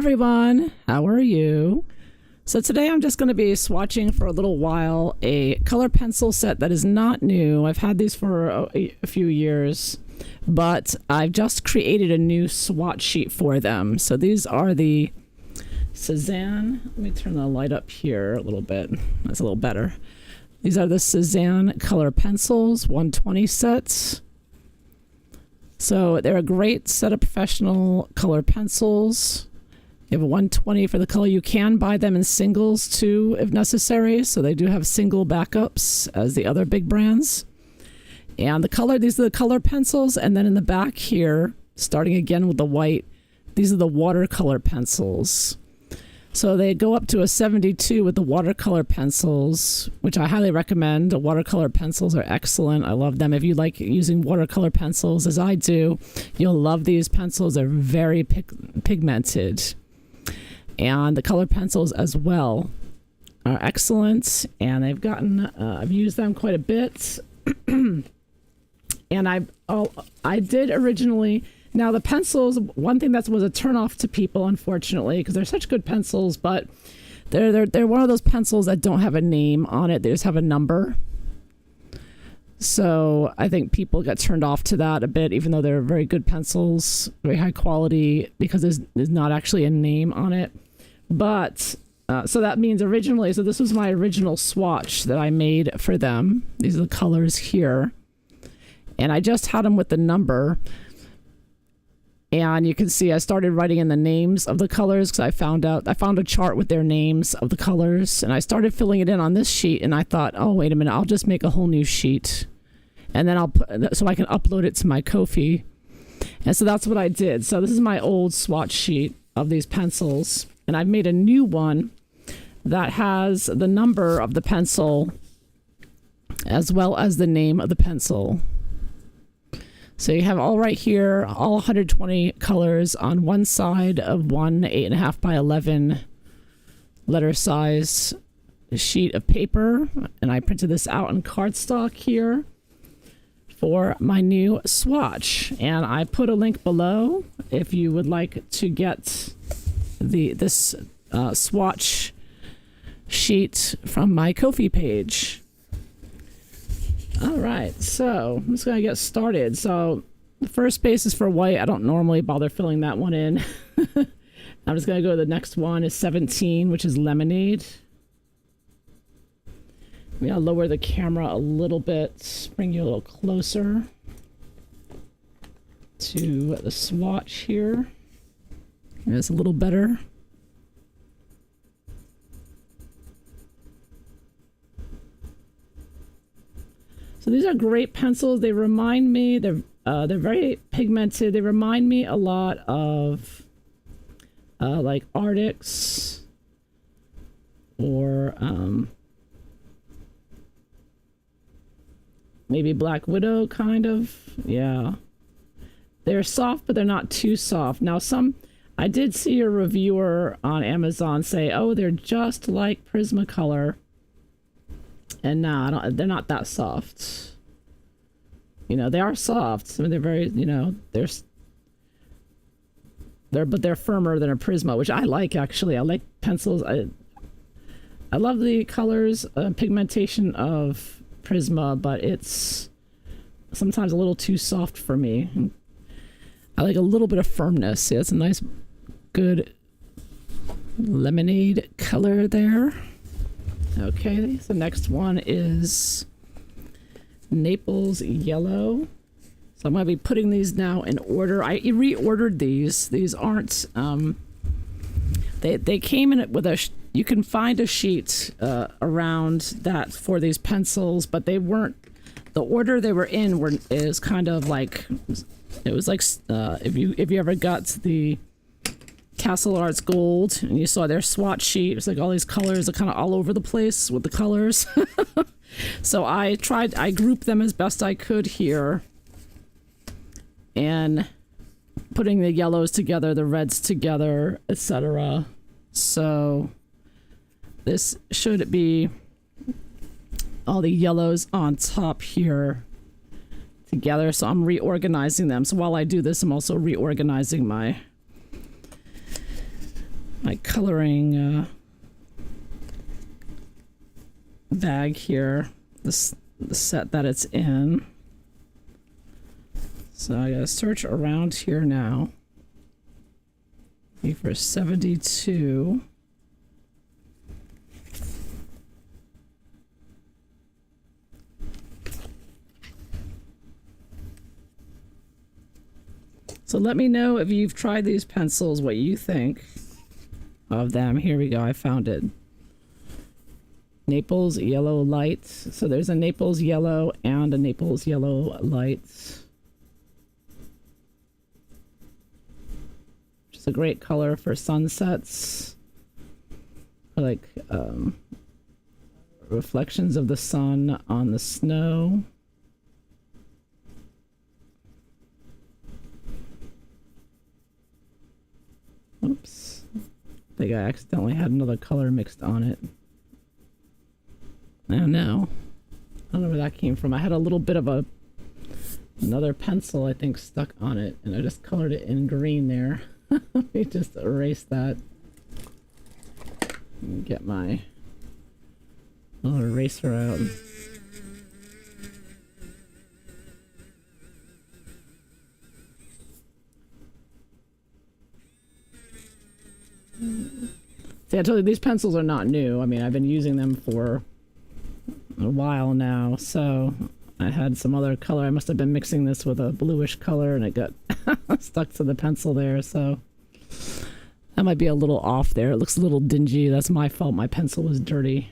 everyone, how are you? So today I'm just going to be swatching for a little while a color pencil set that is not new. I've had these for a few years, but I've just created a new swatch sheet for them. So these are the Cezanne. Let me turn the light up here a little bit. That's a little better. These are the Cezanne color pencils, 120 sets. So they're a great set of professional color pencils. You have a 120 for the color. You can buy them in singles too, if necessary. So they do have single backups as the other big brands. And the color, these are the color pencils. And then in the back here, starting again with the white, these are the watercolor pencils. So they go up to a 72 with the watercolor pencils, which I highly recommend. The watercolor pencils are excellent. I love them. If you like using watercolor pencils, as I do, you'll love these pencils. They're very pigmented. And the color pencils as well are excellent. And I've used them quite a bit. And I did originally... Now the pencils, one thing that was a turnoff to people, unfortunately, because they're such good pencils, but they're one of those pencils that don't have a name on it. They just have a number. So I think people get turned off to that a bit, even though they're very good pencils, very high quality, because there's not actually a name on it. But so that means originally, so this was my original swatch that I made for them. These are the colors here. And I just had them with the number. And you can see I started writing in the names of the colors because I found a chart with their names of the colors, and I started filling it in on this sheet, and I thought, oh, wait a minute, I'll just make a whole new sheet, and then so I can upload it to my Ko-fi. And so that's what I did. So this is my old swatch sheet of these pencils, and I've made a new one that has the number of the pencil as well as the name of the pencil. So you have all right here, all 120 colors on one side of one 8.5 by 11 letter size sheet of paper. And I printed this out in cardstock here for my new swatch. And I put a link below if you would like to get this swatch sheet from my Ko-fi page. All right, so I'm just going to get started. So the first space is for white. I don't normally bother filling that one in. I'm just going to go to the next one is 17, which is lemonade. I'm going to lower the camera a little bit, bring you a little closer to the swatch here. It's a little better. So these are great pencils. They remind me, they're very pigmented. They remind me a lot of like Arctics or maybe Black Widow kind of. Yeah. They're soft, but they're not too soft. Now I did see a reviewer on Amazon say, oh, they're just like Prismacolor. And no, they're not that soft. You know, they are soft. I mean, they're very, you know, but they're firmer than a Prisma, which I like, actually. I like pencils. I love the colors, pigmentation of Prisma, but it's sometimes a little too soft for me. I like a little bit of firmness. See, that's a nice, good lemonade color there. Okay, so the next one is Naples Yellow. So I'm going to be putting these now in order. I reordered these. These aren't, they came in with you can find a sheet around that for these pencils, but they weren't, the order they were in is kind of like, it was like, if you ever got the Castle Arts Gold and you saw their swatch sheet, it's like all these colors are kind of all over the place with the colors. So I grouped them as best I could here and putting the yellows together, the reds together, etc. So this should be all the yellows on top here together. So I'm reorganizing them. So while I do this, I'm also reorganizing my my coloring bag here, the set that it's in. So I gotta search around here now. For 72. So let me know if you've tried these pencils, what you think of them. Here we go, I found it. Naples Yellow Light. So there's a Naples Yellow and a Naples Yellow Light. Which is a great color for sunsets. Or like reflections of the sun on the snow. Oops. I think I accidentally had another color mixed on it. I don't know. I don't know where that came from. I had a little bit of another pencil, I think, stuck on it, and I just colored it in green there. Let me just erase that. And get my little eraser out. See, I told you these pencils are not new. I mean, I've been using them for a while now, so I had some other color. I must have been mixing this with a bluish color and it got stuck to the pencil there, so that might be a little off there. It looks a little dingy. That's my fault. My pencil was dirty.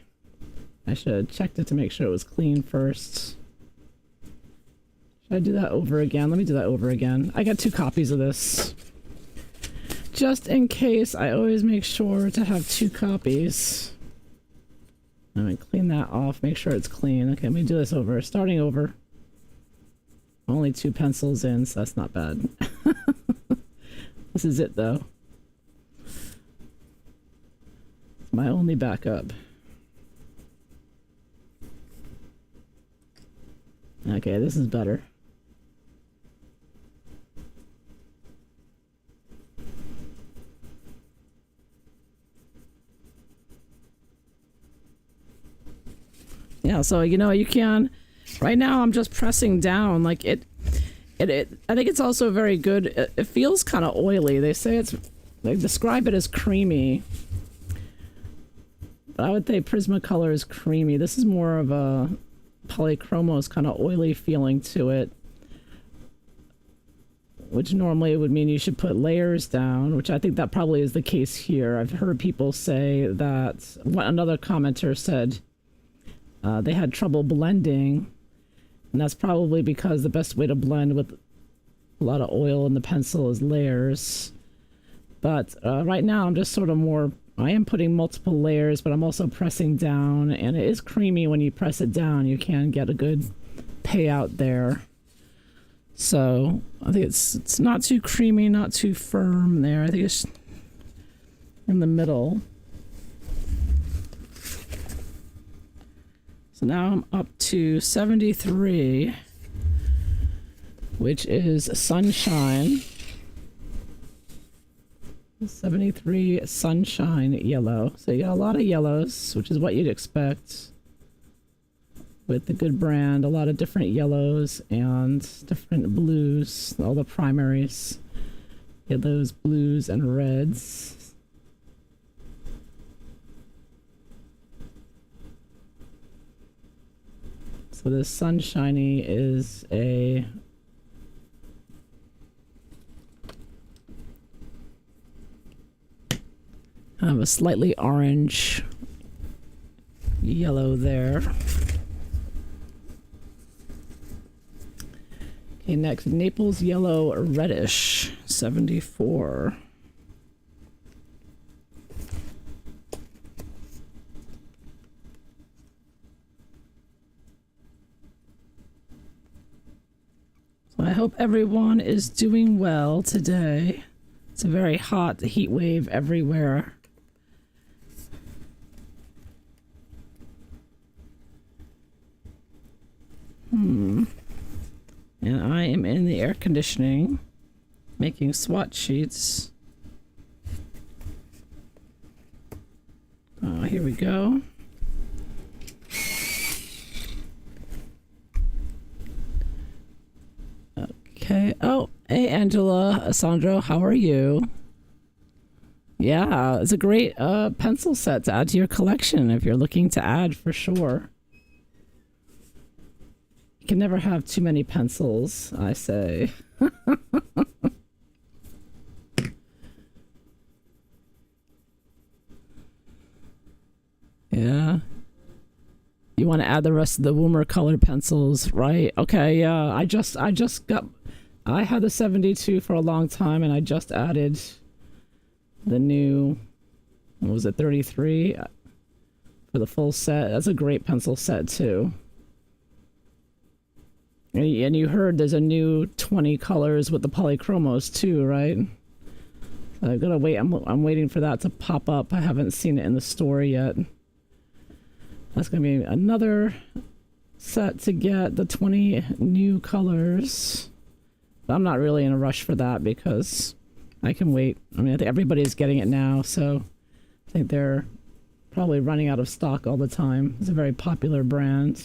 I should have checked it to make sure it was clean first. Should I do that over again? Let me do that over again. I got 2 copies of this. Just in case, I always make sure to have 2 copies. I'm gonna clean that off, make sure it's clean. Okay, let me do this over. Starting over. Only 2 pencils in, so that's not bad. This is it, though. It's my only backup. Okay, this is better. Yeah, so you know, you can, right now I'm just pressing down like it I think it's also very good. It feels kind of oily. They say they describe it as creamy. But I would say Prismacolor is creamy. This is more of a polychromos kind of oily feeling to it. Which normally would mean you should put layers down, which I think that probably is the case here. I've heard people say that, another commenter said, they had trouble blending, and that's probably because the best way to blend with a lot of oil in the pencil is layers. But right now I'm just sort of I am putting multiple layers, but I'm also pressing down, and it is creamy when you press it down. You can get a good payout there. So I think it's not too creamy, not too firm there. I think it's in the middle. So now I'm up to 73, which is Sunshine. 73 Sunshine Yellow. So you got a lot of yellows, which is what you'd expect with the good brand. A lot of different yellows and different blues, all the primaries. Yellows, blues, and reds. So this Sunshiny is a kind of a slightly orange yellow there. Okay, next, Naples Yellow Reddish, 74. I hope everyone is doing well today. It's a very hot heat wave everywhere. And I am in the air conditioning, making swatch sheets. here we go. Okay. Oh, hey, Angela, Sandro, how are you? Yeah, it's a great pencil set to add to your collection if you're looking to add, for sure. You can never have too many pencils, I say. Yeah. You want to add the rest of the Woomer color pencils, right? Okay, yeah. I had the 72 for a long time, and I just added the new, what was it, 33 for the full set. That's a great pencil set too. And you heard there's a new 20 colors with the polychromos too, right? I've got to wait. I'm waiting for that to pop up. I haven't seen it in the store yet. That's going to be another set to get the 20 new colors. But I'm not really in a rush for that because I can wait. I mean, I think everybody's getting it now, so I think they're probably running out of stock all the time. It's a very popular brand.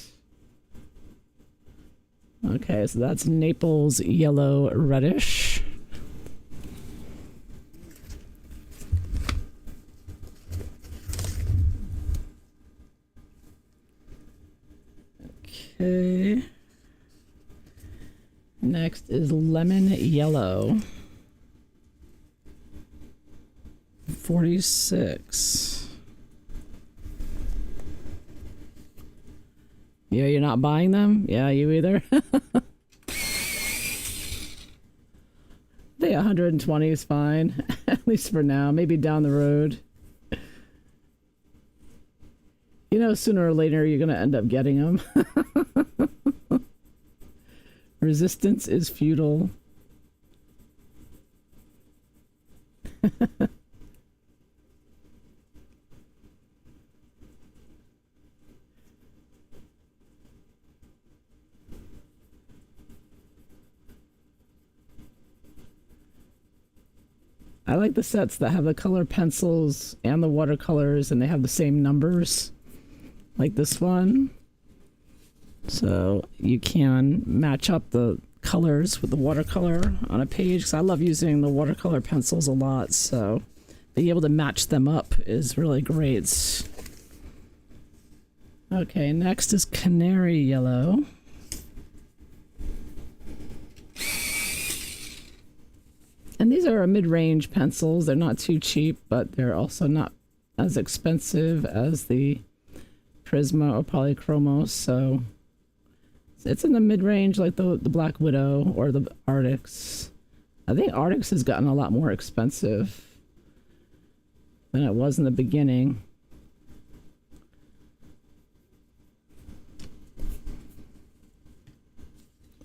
Okay, so that's Naples Yellow Reddish. Okay. Next is Lemon Yellow. 46. Yeah, you're not buying them? Yeah, you either? The 120 is fine, at least for now. Maybe down the road. You know, sooner or later you're going to end up getting them. Resistance is futile. I like the sets that have the color pencils and the watercolors and they have the same numbers, like this one. So you can match up the colors with the watercolor on a page, because I love using the watercolor pencils a lot, so being able to match them up is really great. Okay, next is Canary Yellow. And these are mid-range pencils. They're not too cheap, but they're also not as expensive as the Prisma or Polychromos, so it's in the mid-range, like the Black Widow or the Arctics. I think Arctics has gotten a lot more expensive than it was in the beginning.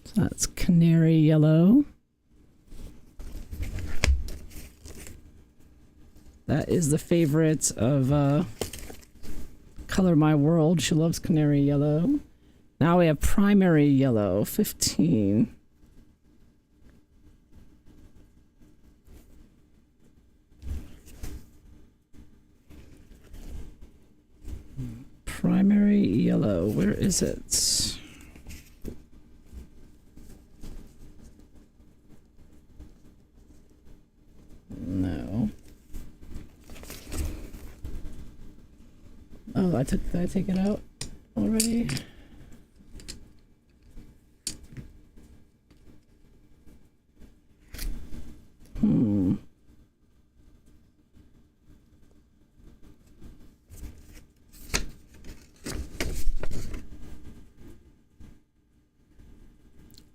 So that's Canary Yellow. That is the favorite of Color My World. She loves Canary Yellow. Now we have Primary Yellow, 15. Primary Yellow, where is it? No. Oh, did I take it out already?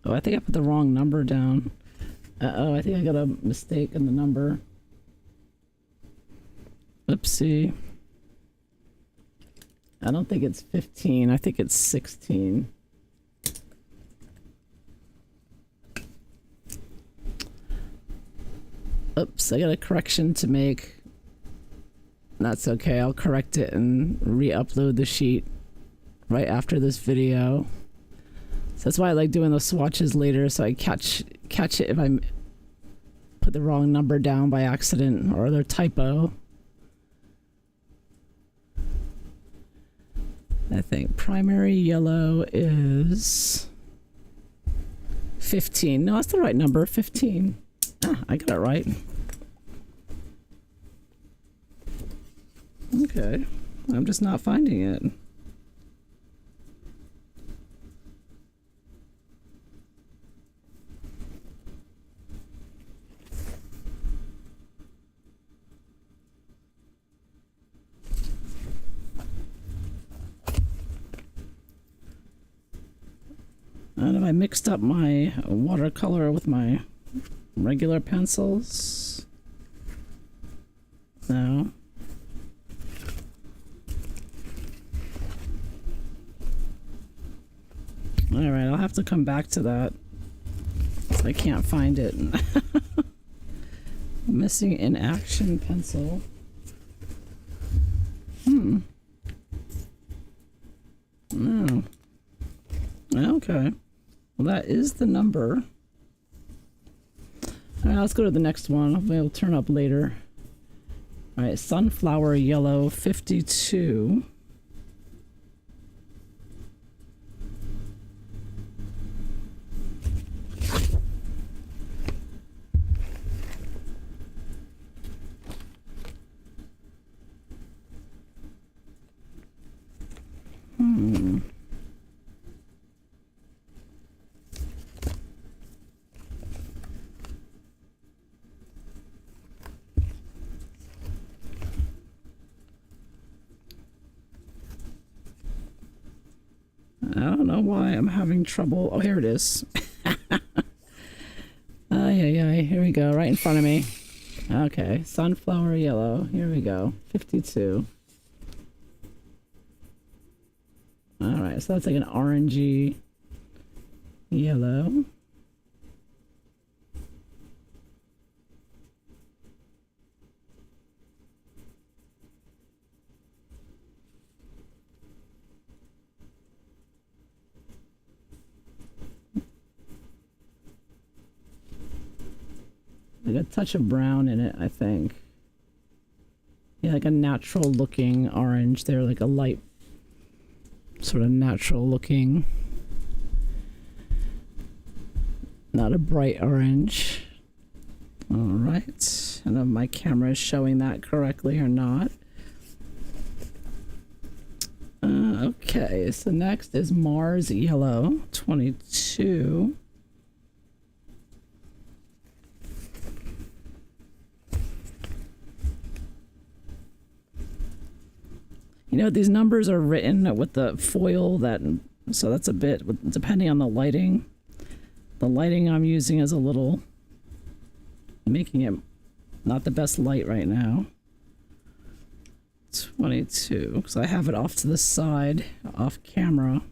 Oh, I think I put the wrong number down. Uh-oh, I think I got a mistake in the number. Oopsie. I don't think it's 15. I think it's 16. Oops, I got a correction to make. That's okay. I'll correct it and re-upload the sheet right after this video. So that's why I like doing the swatches later, so I catch it if I put the wrong number down by accident or their typo. I think primary yellow is 15. No, that's the right number, 15. Ah, I got it right. Okay, I'm just not finding it. And have I mixed up my watercolor with my regular pencils? No. Alright, I'll have to come back to that. I can't find it. Missing in action pencil. No. Okay. Well, that is the number. Alright, let's go to the next one. We'll turn up later. Alright, sunflower yellow 52. I don't know why I'm having trouble. Oh, here it is. Here we go, right in front of me. Okay, sunflower yellow. Here we go, 52. All right, so that's like an orangey yellow. Like a touch of brown in it, I think. Yeah, like a natural looking orange there, like a light, sort of natural looking. Not a bright orange. All right. I don't know if my camera is showing that correctly or not. Okay, so next is Mars Yellow, 22. You know, these numbers are written with the foil that, so that's a bit, depending on the lighting. The lighting I'm using is a little, making it not the best light right now. 22, because I have it off to the side, off camera.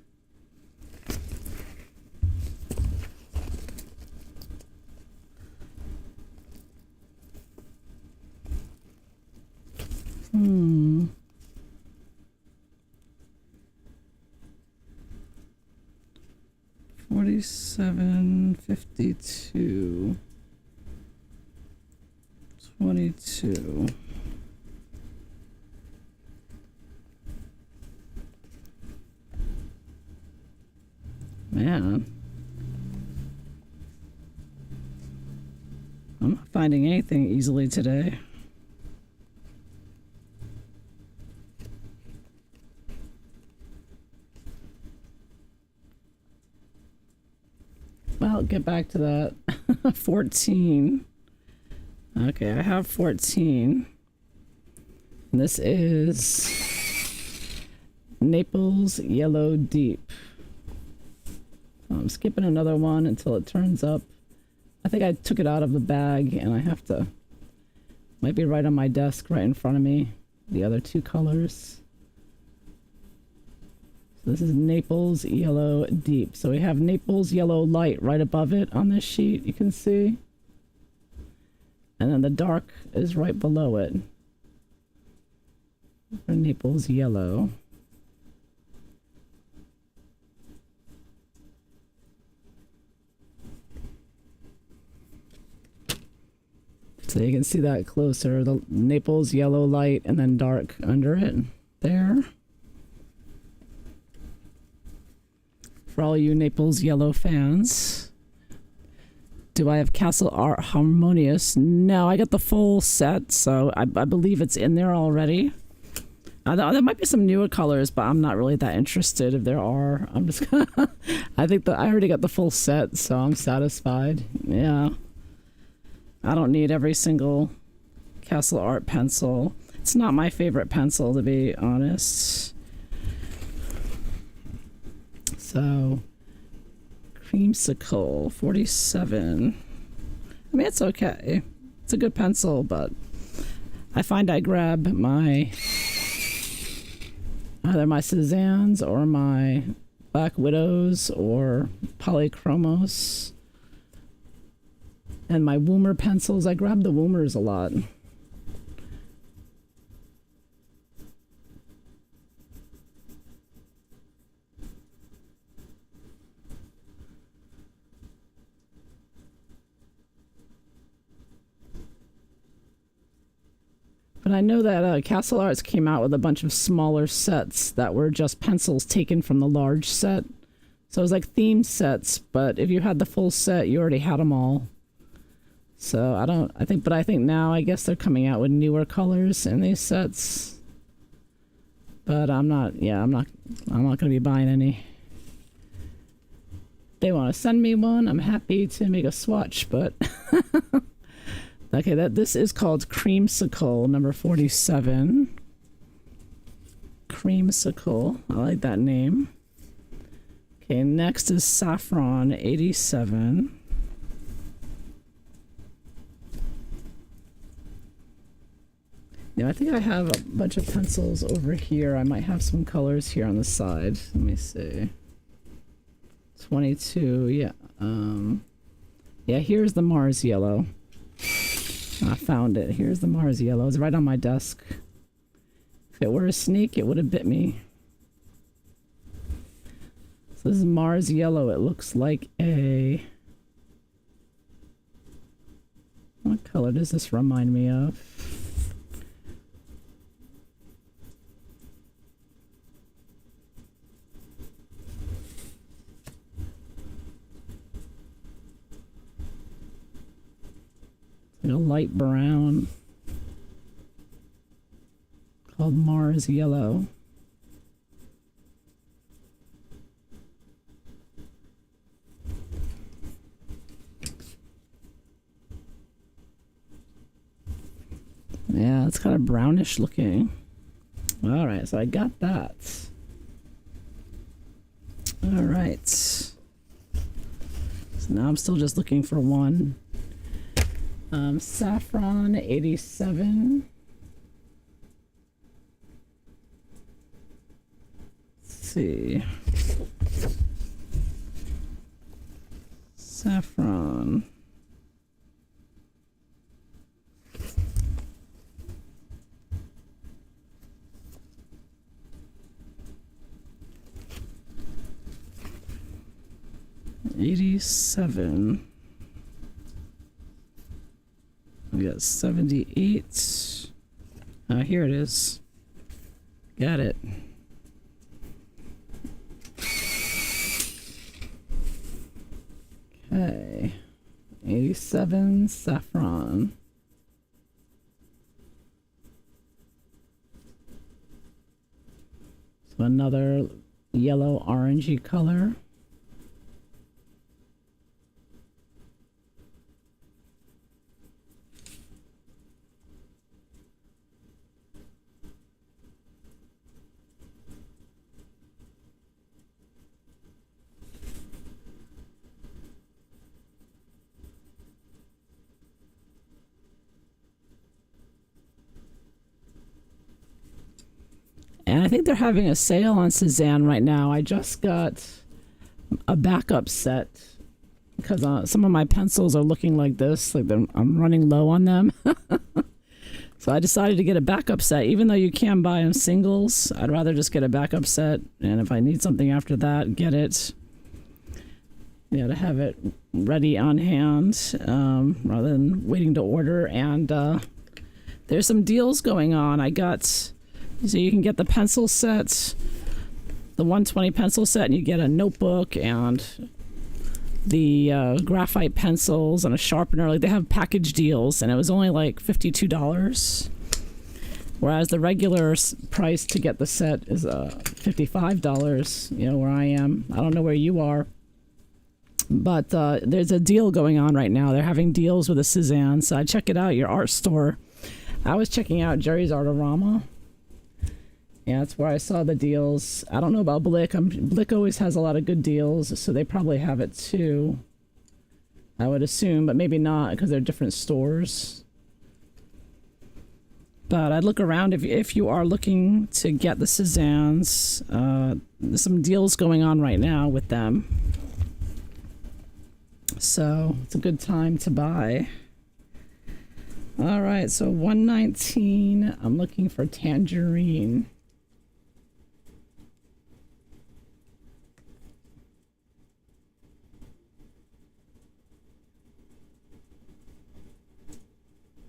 Hmm. 4752 22. Man, I'm not finding anything easily today. Well, get back to that. 14. Okay, I have 14. And this is Naples Yellow Deep. I'm skipping another one until it turns up. I think I took it out of the bag and I have to, might be right on my desk right in front of me, the other two colors. This is Naples Yellow Deep. So we have Naples Yellow Light right above it on this sheet, you can see. And then the dark is right below it. For Naples Yellow. So you can see that closer. The Naples Yellow Light and then dark under it. There. for all you Naples Yellow fans. Do I have Castle Art Harmonious? No, I got the full set, so I believe it's in there already. There might be some newer colors, but I'm not really that interested if there are. I'm just gonna I think that I already got the full set, so I'm satisfied. Yeah. I don't need every single Castle Art pencil. It's not my favorite pencil, to be honest. So, Creamsicle 47. I mean, it's okay. It's a good pencil, but I find I grab my either my Cezannes or my Black Widows or Polychromos. And my Woomer pencils, I grab the Woomers a lot. But I know that Castle Arts came out with a bunch of smaller sets that were just pencils taken from the large set. So it was like themed sets, but if you had the full set, you already had them all. So I think now I guess they're coming out with newer colors in these sets. But I'm not going to be buying any. They want to send me one, I'm happy to make a swatch, but okay, this is called Creamsicle number 47. Creamsicle. I like that name. Okay, next is Saffron 87. Yeah, I think I have a bunch of pencils over here. I might have some colors here on the side. Let me see. 22, yeah. Yeah, here's the Mars Yellow. I found it. Here's the Mars Yellow. It's right on my desk. If it were a snake, it would have bit me. So this is Mars Yellow. It looks like a... What color does this remind me of? A light brown called Mars Yellow. Yeah, it's kind of brownish looking. All right, so I got that. All right. So now I'm still just looking for one. Saffron 87. Let's see. Saffron. $87. We got 78. Here it is. Got it. Okay. 87 Saffron. So another yellow orangey color. And I think they're having a sale on Cezanne right now. I just got a backup set because some of my pencils are looking like this. Like I'm running low on them. So I decided to get a backup set. Even though you can buy them singles, I'd rather just get a backup set. And if I need something after that, get it. Yeah, to have it ready on hand rather than waiting to order. And there's some deals going on. I got... So you can get the pencil sets the 120 pencil set, and you get a notebook and the graphite pencils and a sharpener. Like, they have package deals, and it was only like $52, whereas the regular price to get the set is $55. You know where I am. I don't know where you are, but there's a deal going on right now. They're having deals with a Cezanne, so I check it out. Your art store. I was checking out Jerry's Artorama. Yeah, that's where I saw the deals. I don't know about Blick. Blick always has a lot of good deals, so they probably have it too, I would assume, but maybe not because they're different stores. But I'd look around if you are looking to get the Cezannes. There's some deals going on right now with them, so it's a good time to buy. All right, so 119. I'm looking for tangerine.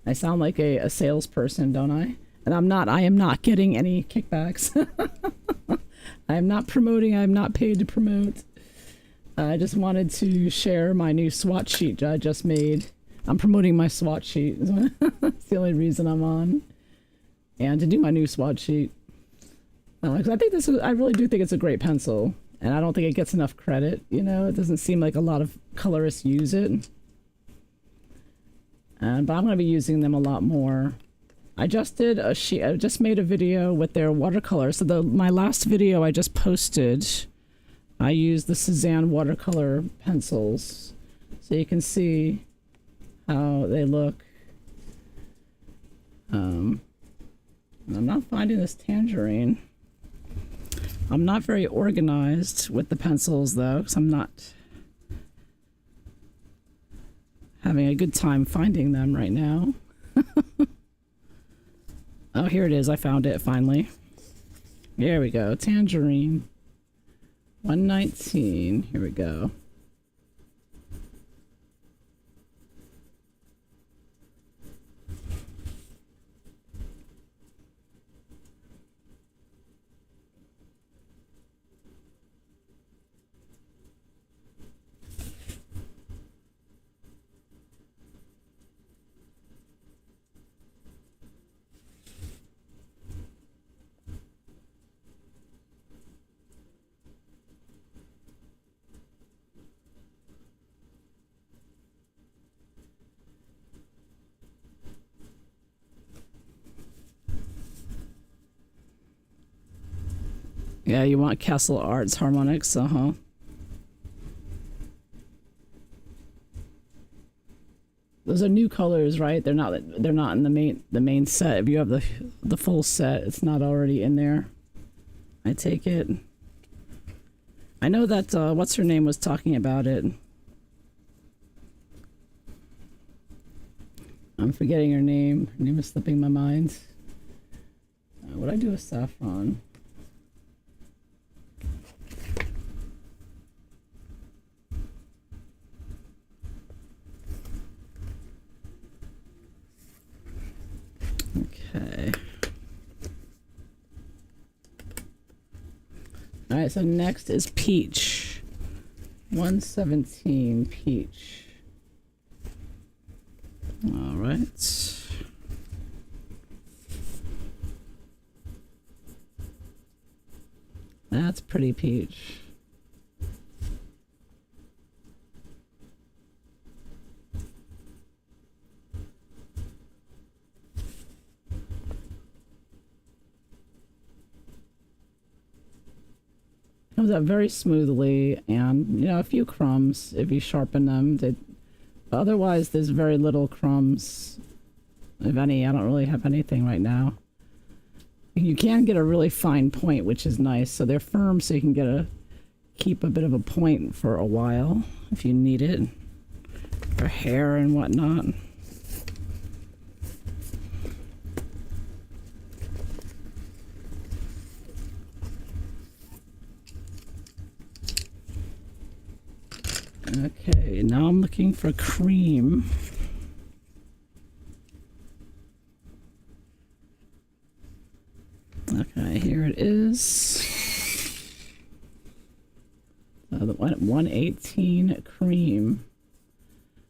I sound like a salesperson, don't I? And I'm not. I am not getting any kickbacks. I am not promoting. I am not paid to promote. I just wanted to share my new Swatch sheet I just made. I'm promoting my Swatch sheet. That's the only reason I'm on. And to do my new Swatch sheet. Because I think I really do think it's a great pencil. And I don't think it gets enough credit. You know, it doesn't seem like a lot of colorists use it. But I'm going to be using them a lot more. I just did a sheet. I just made a video with their watercolor. So my last video I just posted, I used the Cezanne watercolor pencils. So you can see how they look. I'm not finding this tangerine. I'm not very organized with the pencils though, because I'm not having a good time finding them right now. Oh, here it is. I found it finally. There we go. Tangerine. 119. Here we go. Yeah, you want Castle Arts harmonics, Those are new colors, right? They're not in the main set. If you have the full set, it's not already in there. I take it. I know that what's her name was talking about it. I'm forgetting her name. Her name is slipping my mind. What'd I do with saffron? Okay. All right, so next is peach. 117 peach. All right. That's pretty peach. Comes out very smoothly, and a few crumbs if you sharpen them. Otherwise, there's very little crumbs, if any. I don't really have anything right now. You can get a really fine point, which is nice. So they're firm, so you can keep a bit of a point for a while if you need it for hair and whatnot. Okay, now I'm looking for cream. Okay, here it is. the 118 cream.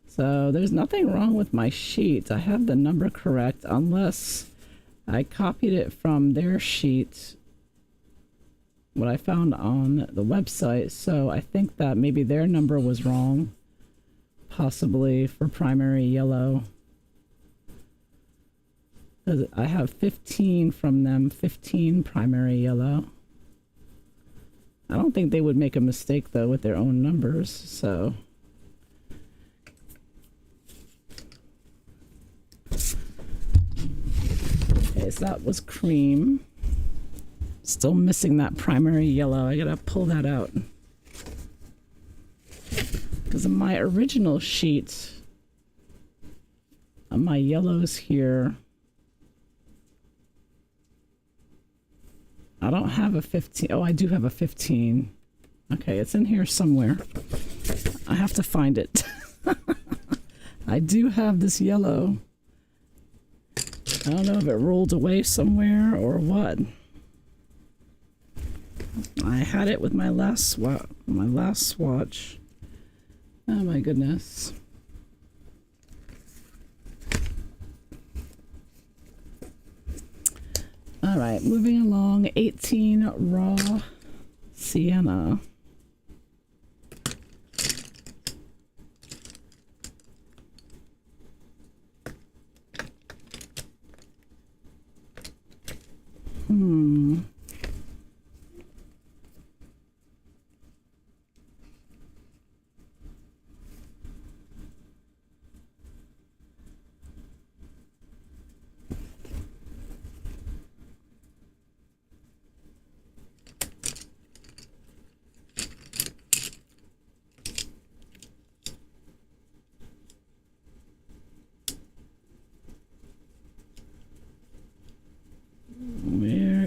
So there's nothing wrong with my sheet. I have the number correct unless I copied it from their sheet, what I found on the website. So I think that maybe their number was wrong, possibly for primary yellow. I have 15 from them, 15 primary yellow. I don't think they would make a mistake though with their own numbers, so. Okay, so that was cream. Still missing that primary yellow. I gotta pull that out. Because in my original sheet, on my yellows here, I don't have a 15. Oh, I do have a 15. Okay, it's in here somewhere. I have to find it. I do have this yellow. I don't know if it rolled away somewhere or what. I had it with my last swatch. Oh my goodness. All right, moving along, 18 raw sienna.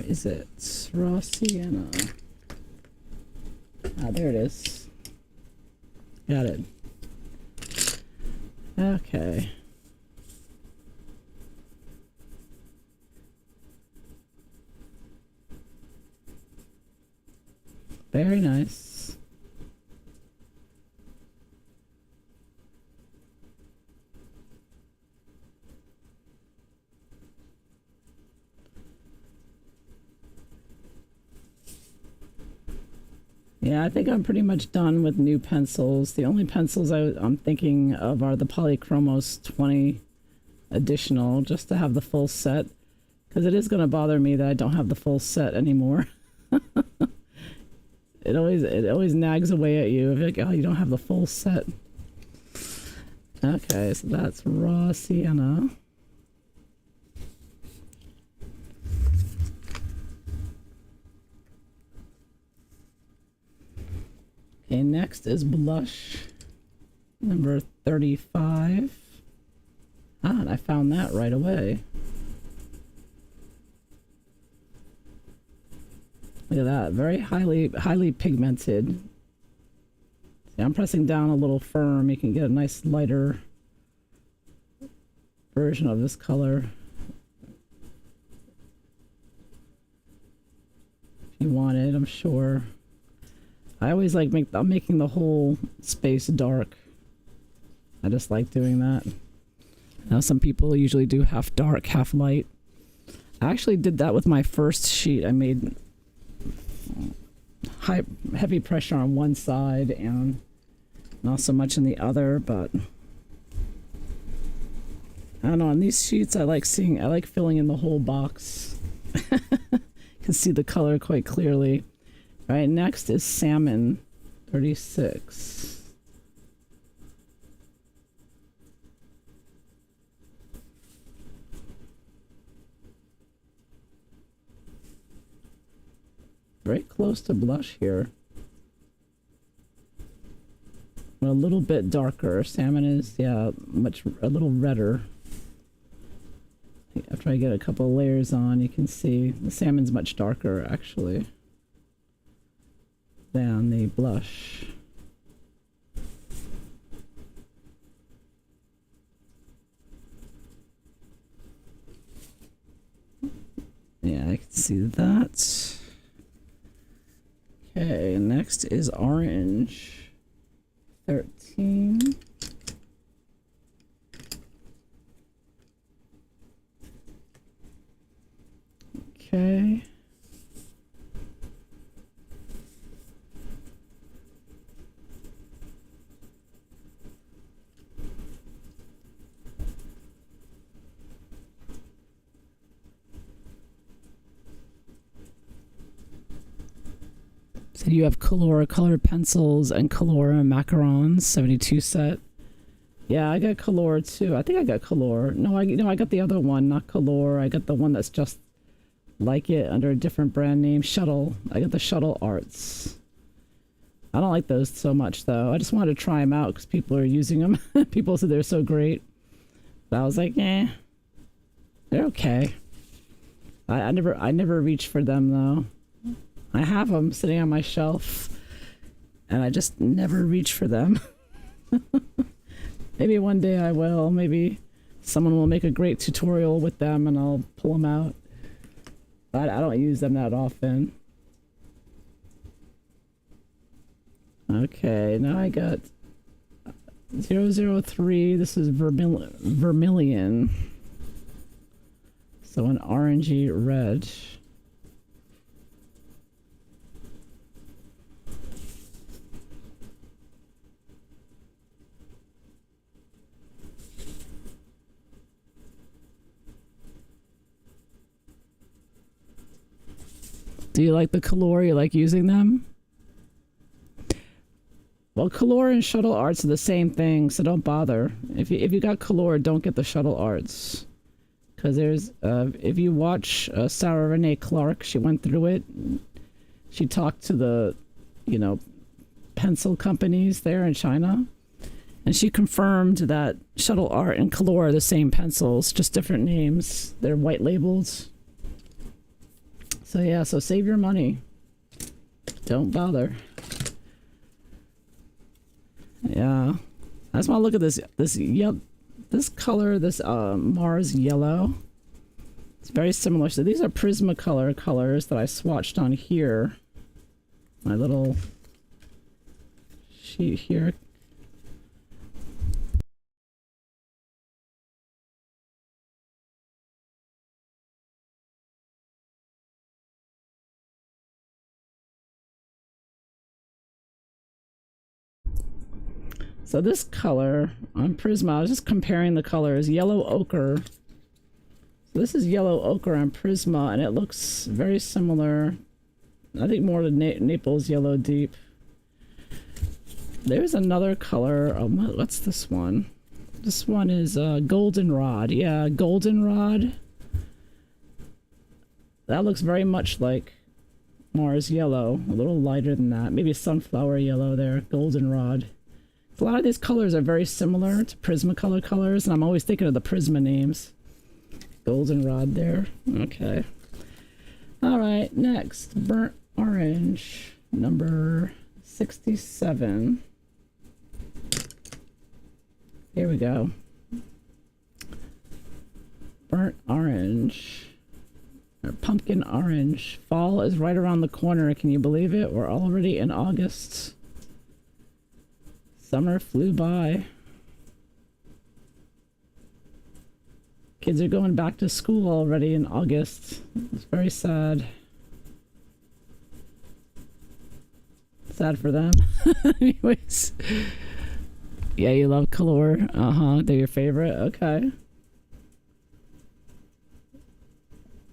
Is it raw sienna? Ah, there it is. Got it. Okay. Very nice. Yeah, I think I'm pretty much done with new pencils. The only pencils I'm thinking of are the Polychromos 20 additional, just to have the full set, because it is going to bother me that I don't have the full set anymore. It always nags away at you if like, oh, you don't have the full set. Okay, so that's raw sienna. Okay, next is blush number 35. Ah, and I found that right away. Look at that, very highly pigmented. See, I'm pressing down a little firm. You can get a nice lighter version of this color if you want it, I'm sure. I always like making the whole space dark. I just like doing that. Now some people usually do half dark, half light. I actually did that with my first sheet. I made heavy pressure on one side and not so much in the other, but I don't know, on these sheets I like filling in the whole box. You can see the color quite clearly. All right, next is salmon 36. Very close to blush here. But a little bit darker. Salmon is, yeah, a little redder. After I get a couple of layers on, you can see the salmon's much darker actually than the blush. Yeah, I can see that. Okay, next is orange. 13. Okay. So you have Color colored pencils and Color macarons, 72 set. Yeah, I got Color too. I think I got Color. No, I got the other one, not Color. I got the one that's just like it under a different brand name, Shuttle. I got the Shuttle Arts. I don't like those so much though. I just wanted to try them out because people are using them. People said they're so great. But I was like, eh, they're okay. I never reach for them though. I have them sitting on my shelf, and I just never reach for them. Maybe one day I will. Maybe someone will make a great tutorial with them, and I'll pull them out. But I don't use them that often. Okay, now I got 003. This is vermilion. So an orangey red. Do you like the Color? You like using them? Well, Color and Shuttle Arts are the same thing, so don't bother. If you got Color, don't get the Shuttle Arts. Because there's, if you watch Sarah Renee Clark, she went through it. She talked to the, pencil companies there in China. And she confirmed that Shuttle Art and Color are the same pencils, just different names. They're white labeled. So yeah, so save your money. Don't bother. Yeah. I just want to look at this color, this Mars yellow. It's very similar. So these are Prismacolor colors that I swatched on here. My little sheet here. So this color on Prisma, I was just comparing the colors, yellow ochre. So this is yellow ochre on Prisma, and it looks very similar. I think more to Naples Yellow Deep. There's another color. Oh, what's this one? This one is Goldenrod. Yeah, Goldenrod. That looks very much like Mars Yellow. A little lighter than that. Maybe Sunflower Yellow there. Goldenrod. A lot of these colors are very similar to Prismacolor colors, and I'm always thinking of the Prisma names. Goldenrod there. Okay. All right, next. Burnt Orange, number 67. Here we go. Burnt Orange. Or Pumpkin Orange. Fall is right around the corner. Can you believe it? We're already in August. Summer flew by. Kids are going back to school already in August. It's very sad. Sad for them. Anyways. Yeah, you love Color. They're your favorite. Okay.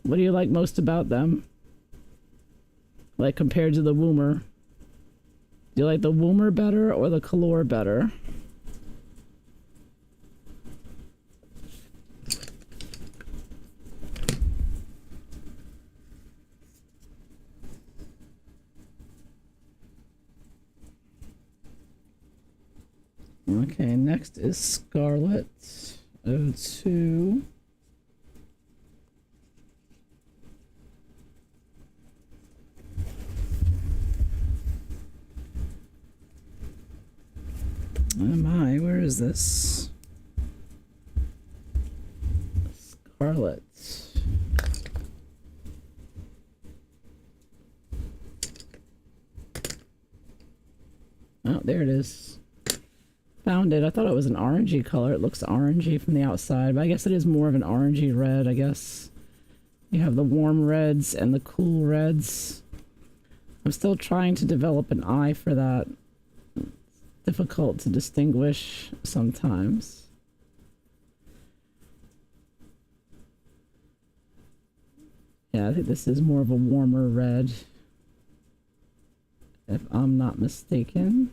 What do you like most about them? Like compared to the Woomer? Do you like the Woomer better or the Color better? Okay, next is Scarlet 02. Oh my, where is this? Scarlet. Oh, there it is. Found it. I thought it was an orangey color. It looks orangey from the outside, but I guess it is more of an orangey red, I guess. You have the warm reds and the cool reds. I'm still trying to develop an eye for that. It's difficult to distinguish sometimes. Yeah, I think this is more of a warmer red, if I'm not mistaken.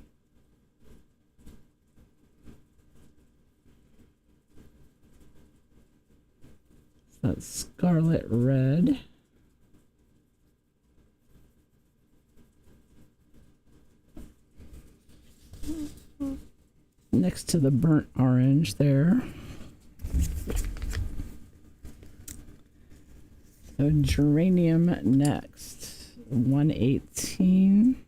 It's that scarlet red. Next to the burnt orange there. So geranium next. 118.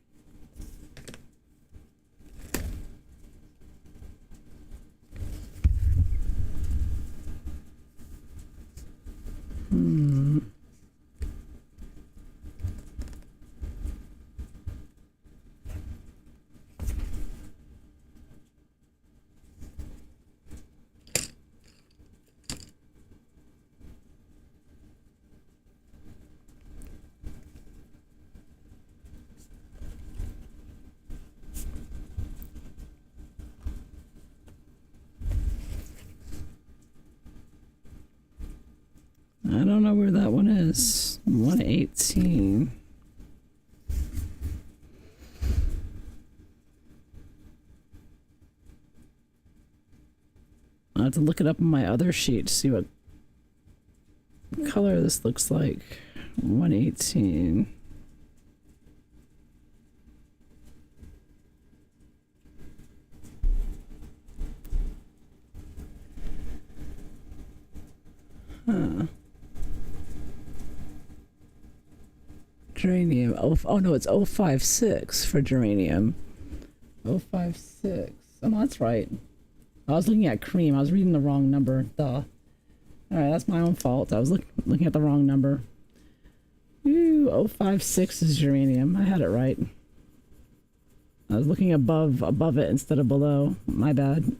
I don't know where that one is. 118. I'll have to look it up on my other sheet to see what color this looks like. 118. Huh. Geranium. Oh no, it's 056 for geranium. 056. Oh, that's right. I was looking at cream. I was reading the wrong number. Duh. Alright, that's my own fault. I was looking at the wrong number. Ooh, 056 is geranium. I had it right. I was looking above it instead of below. My bad.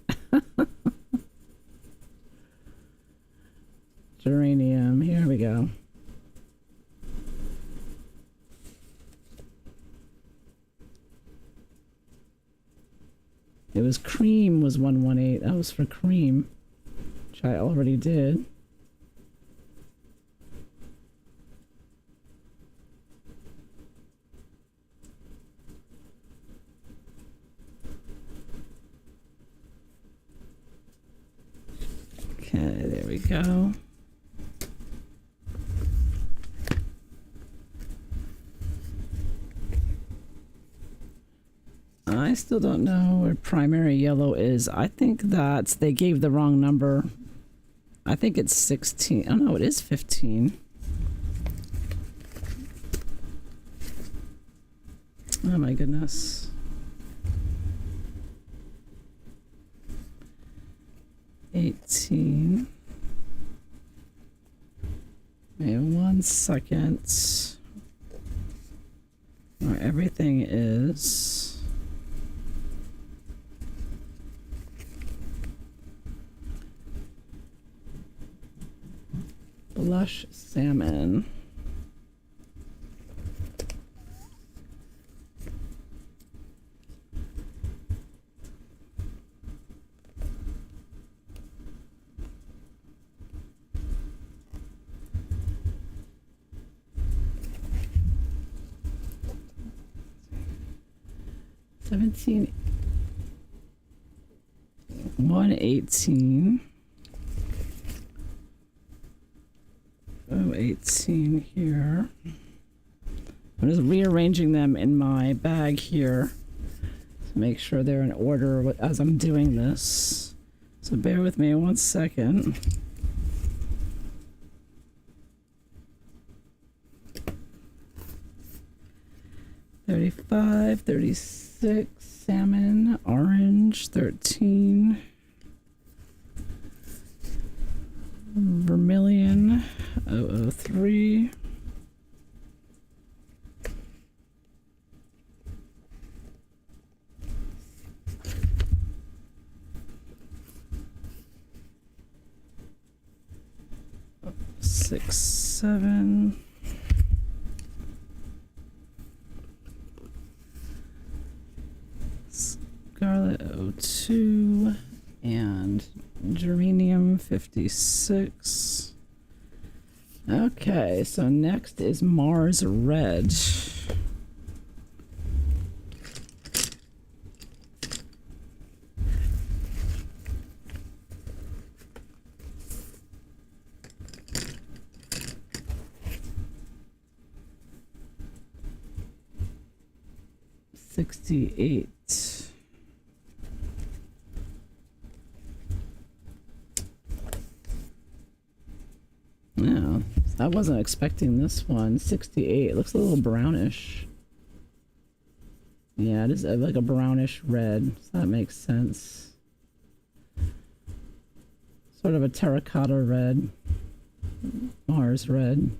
Geranium. Here we go. It was cream was 118. That was for cream, which I already did. Okay, there we go. I still don't know where primary yellow is. I think that they gave the wrong number. I think it's 16. Oh no, it is 15. Oh my goodness. 18. Wait 1 second. Where everything is. Blush salmon. $17. 118. 018 here. I'm just rearranging them in my bag here to make sure they're in order as I'm doing this. So bear with me 1 second. $35, $36, salmon, orange, $13. Vermilion, 003. 667. Scarlet 02 and geranium 56. Okay, so next is Mars Red. $68. No, I wasn't expecting this one. 68. It looks a little brownish. Yeah, it is like a brownish red. So that makes sense. Sort of a terracotta red. Mars red.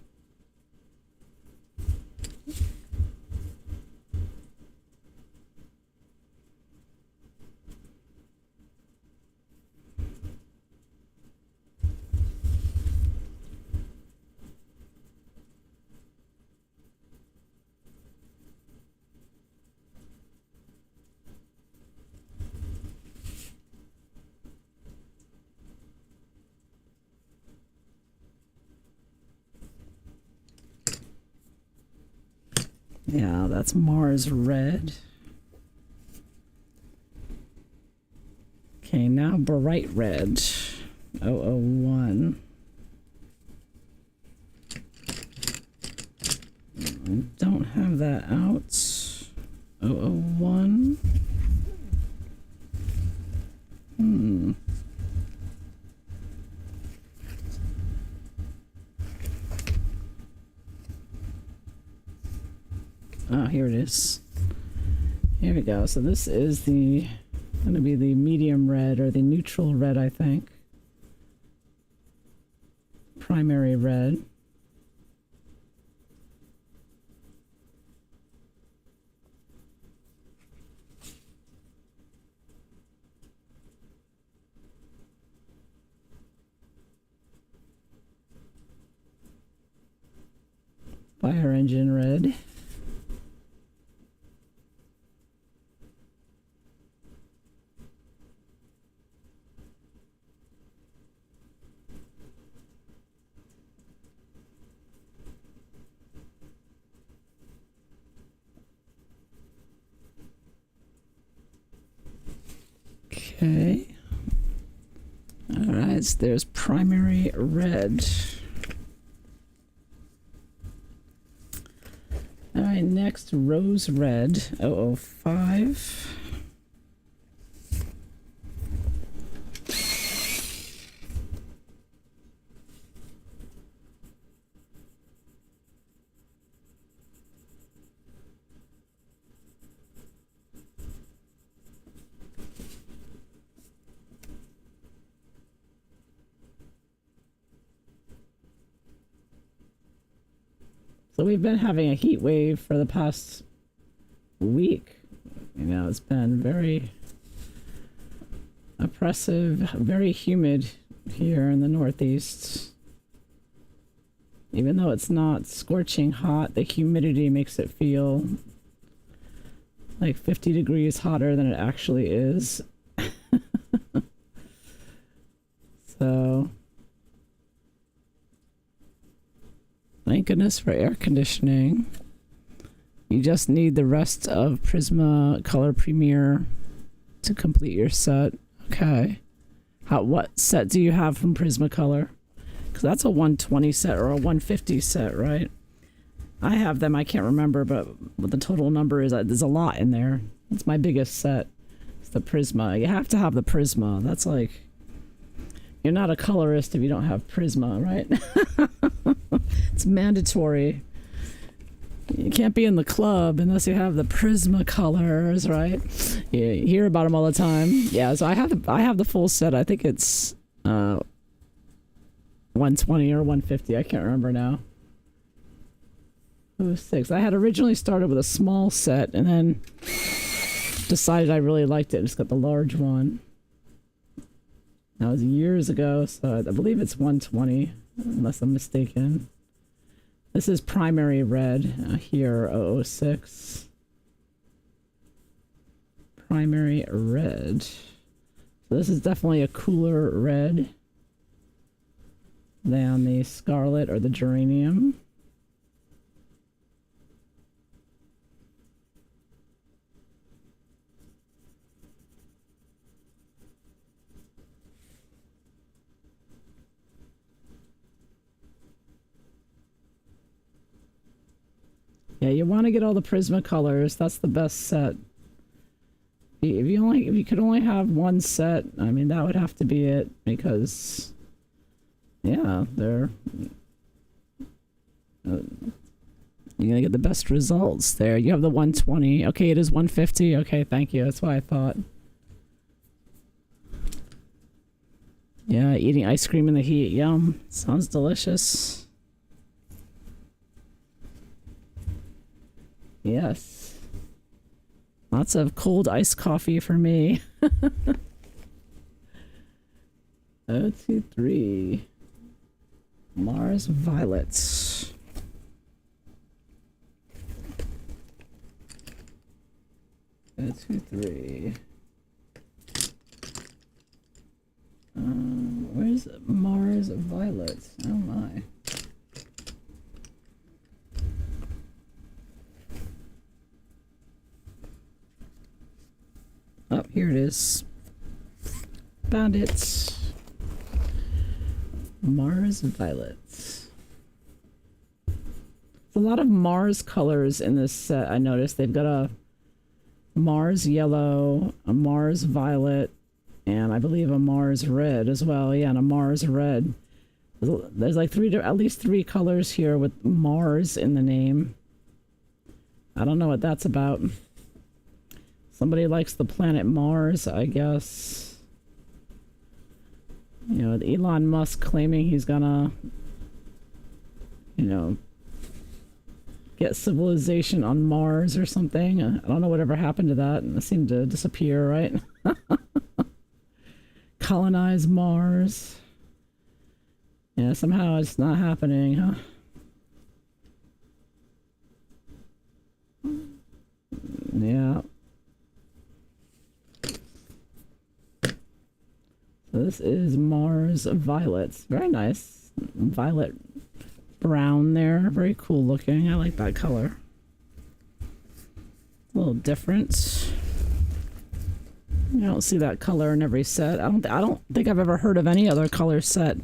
Yeah, that's Mars Red. Okay, now Bright Red. 001. I don't have that out. 001. Oh, here it is. Here we go. So this is going to be the medium red or the neutral red, I think. Primary red. Fire engine red. Okay. All right, so there's primary red. All right, next rose red, 005. So we've been having a heat wave for the past week. You know, it's been very oppressive, very humid here in the Northeast. Even though it's not scorching hot, the humidity makes it feel like 50 degrees hotter than it actually is. So thank goodness for air conditioning. You just need the rest of Prismacolor Premier to complete your set. Okay. What set do you have from Prismacolor? Because that's a 120 set or a 150 set, right? I have them. I can't remember, but what the total number is, there's a lot in there. It's my biggest set. It's the Prisma. You have to have the Prisma. That's like, you're not a colorist if you don't have Prisma, right? It's mandatory. You can't be in the club unless you have the Prismacolors, right? You hear about them all the time. Yeah, so I have the full set. I think it's 120 or 150. I can't remember now. 06. I had originally started with a small set and then decided I really liked it. Just got the large one. That was years ago, so I believe it's 120. unless I'm mistaken. This is primary red here, 006. Primary red. So this is definitely a cooler red than the scarlet or the geranium. Yeah, you want to get all the Prismacolors. That's the best set. If you could only have one set, I mean, that would have to be it, because yeah, they're you're gonna get the best results there. You have the 120. Okay, it is 150. Okay, thank you. That's what I thought. Yeah, eating ice cream in the heat. Yum. Sounds delicious. Yes. Lots of cold iced coffee for me. 023. Mars Violets. Oh, 2, 3. Where's Mars Violet? Oh my. Oh, here it is. Found it. Mars Violets. A lot of Mars colors in this set, I noticed. They've got a Mars yellow, a Mars violet, and I believe a Mars red as well. Yeah, and a Mars red. There's like at least three colors here with Mars in the name. I don't know what that's about. Somebody likes the planet Mars, I guess. You know, Elon Musk claiming he's gonna, you know, get civilization on Mars or something. I don't know whatever happened to that. It seemed to disappear, right? Colonize Mars. Yeah, somehow it's not happening, huh? Yeah. So this is Mars Violets. Very nice. Violet brown there. Very cool looking. I like that color. A little different. You don't see that color in every set. I don't think I've ever heard of any other color set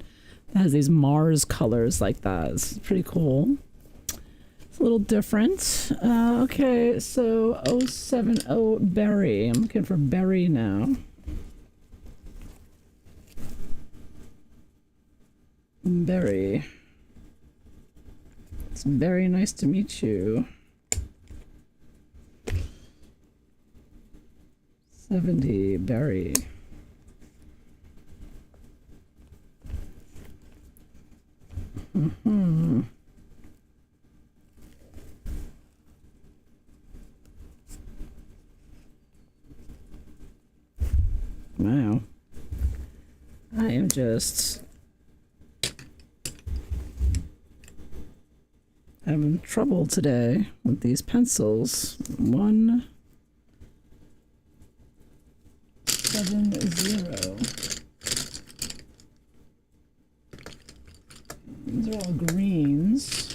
that has these Mars colors like that. It's pretty cool. It's a little different. Okay, so 070 Berry. I'm looking for Berry now. Berry. It's very nice to meet you. 70 Berry. Mm-hmm. Wow. I am just having trouble today with these pencils. 170. These are all greens.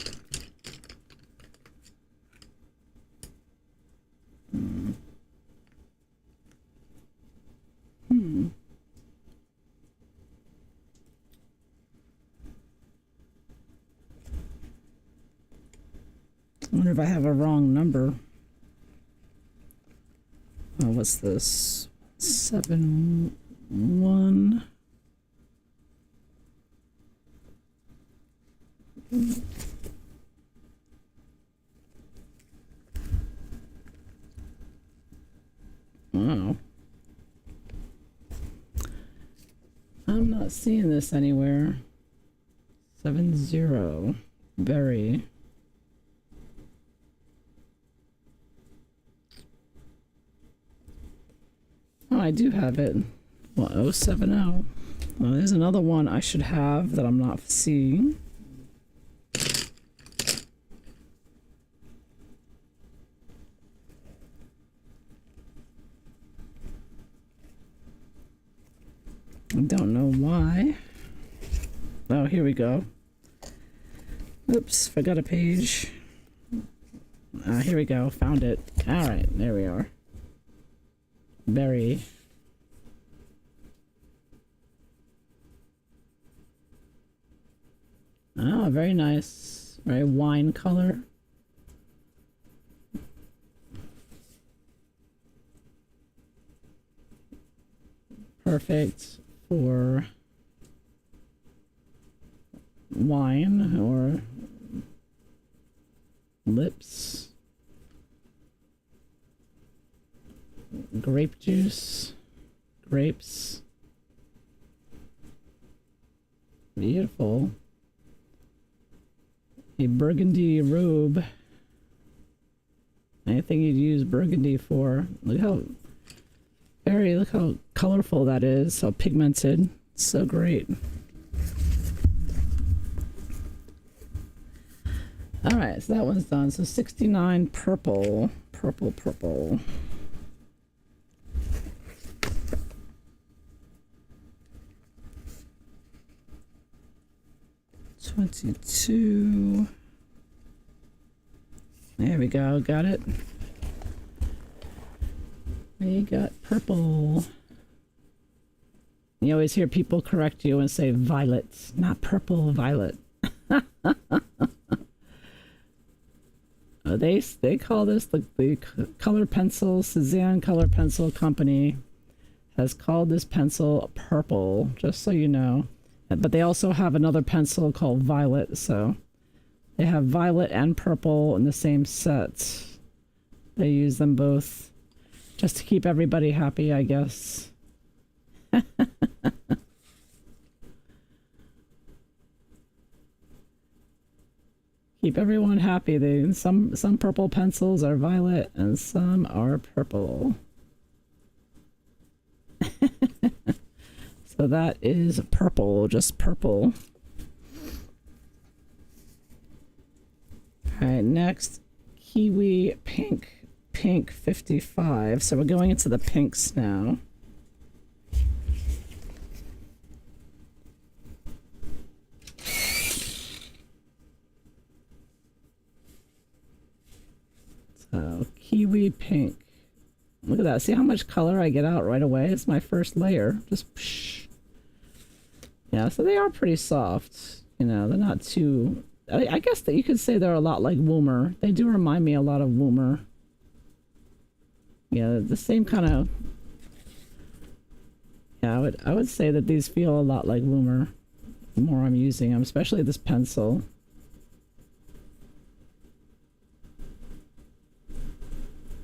I wonder if I have a wrong number. Oh, what's this? 71. Wow. I'm not seeing this anywhere. 70. Berry. Oh, I do have it. Well, 070. Well, there's another one I should have that I'm not seeing. I don't know why. Oh, here we go. Oops, forgot a page. Here we go. Found it. All right, there we are. Berry. Oh, very nice. Very wine color. Perfect for wine or lips. Grape juice. Grapes. Beautiful. A burgundy robe. Anything you'd use burgundy for. Look how colorful that is. So pigmented. So great. Alright, so that one's done. So 69 purple. Purple. 22. There we go, got it. We got purple. You always hear people correct you and say violet, not purple, violet. They call this the color pencil. Cezanne color pencil company has called this pencil purple, just so you know. But they also have another pencil called violet, so they have violet and purple in the same set. They use them both just to keep everybody happy, I guess. Keep everyone happy. Some purple pencils are violet and some are purple. So that is purple, just purple. All right, next, kiwi pink 55. So we're going into the pinks now. So kiwi pink. Look at that. See how much color I get out right away? It's my first layer. Just psh. Yeah, so they are pretty soft. You know, they're not too... I guess that you could say they're a lot like Woomer. They do remind me a lot of Woomer. Yeah, the same kind of... Yeah, I would say that these feel a lot like Woomer. The more I'm using them, especially this pencil.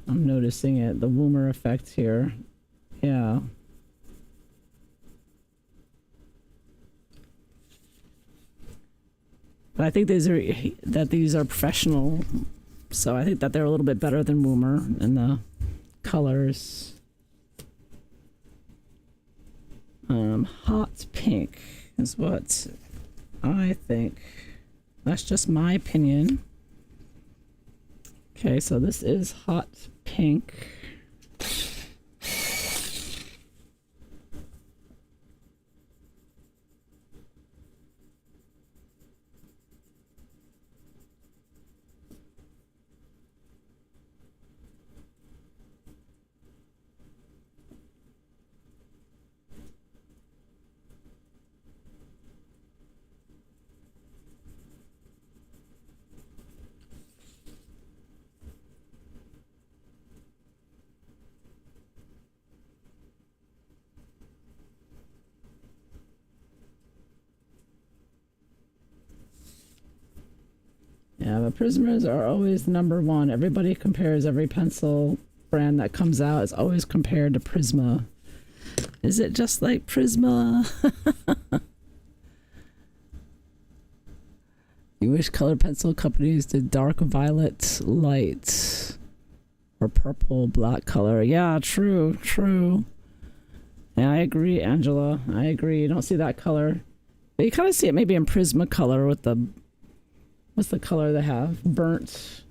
I'm noticing it, the Woomer effect here. Yeah. But I think these are professional, so I think that they're a little bit better than Woomer in the colors. Hot pink is what I think. That's just my opinion. Okay, so this is hot pink. Yeah, but Prismas are always number one. Everybody compares every pencil brand that comes out is always compared to Prisma. Is it just like Prisma? You wish color pencil companies did dark violet, light, or purple, black color. Yeah, true. Yeah, I agree, Angela. I agree. You don't see that color. But you kind of see it maybe in Prismacolor with the... What's the color they have? Burnt...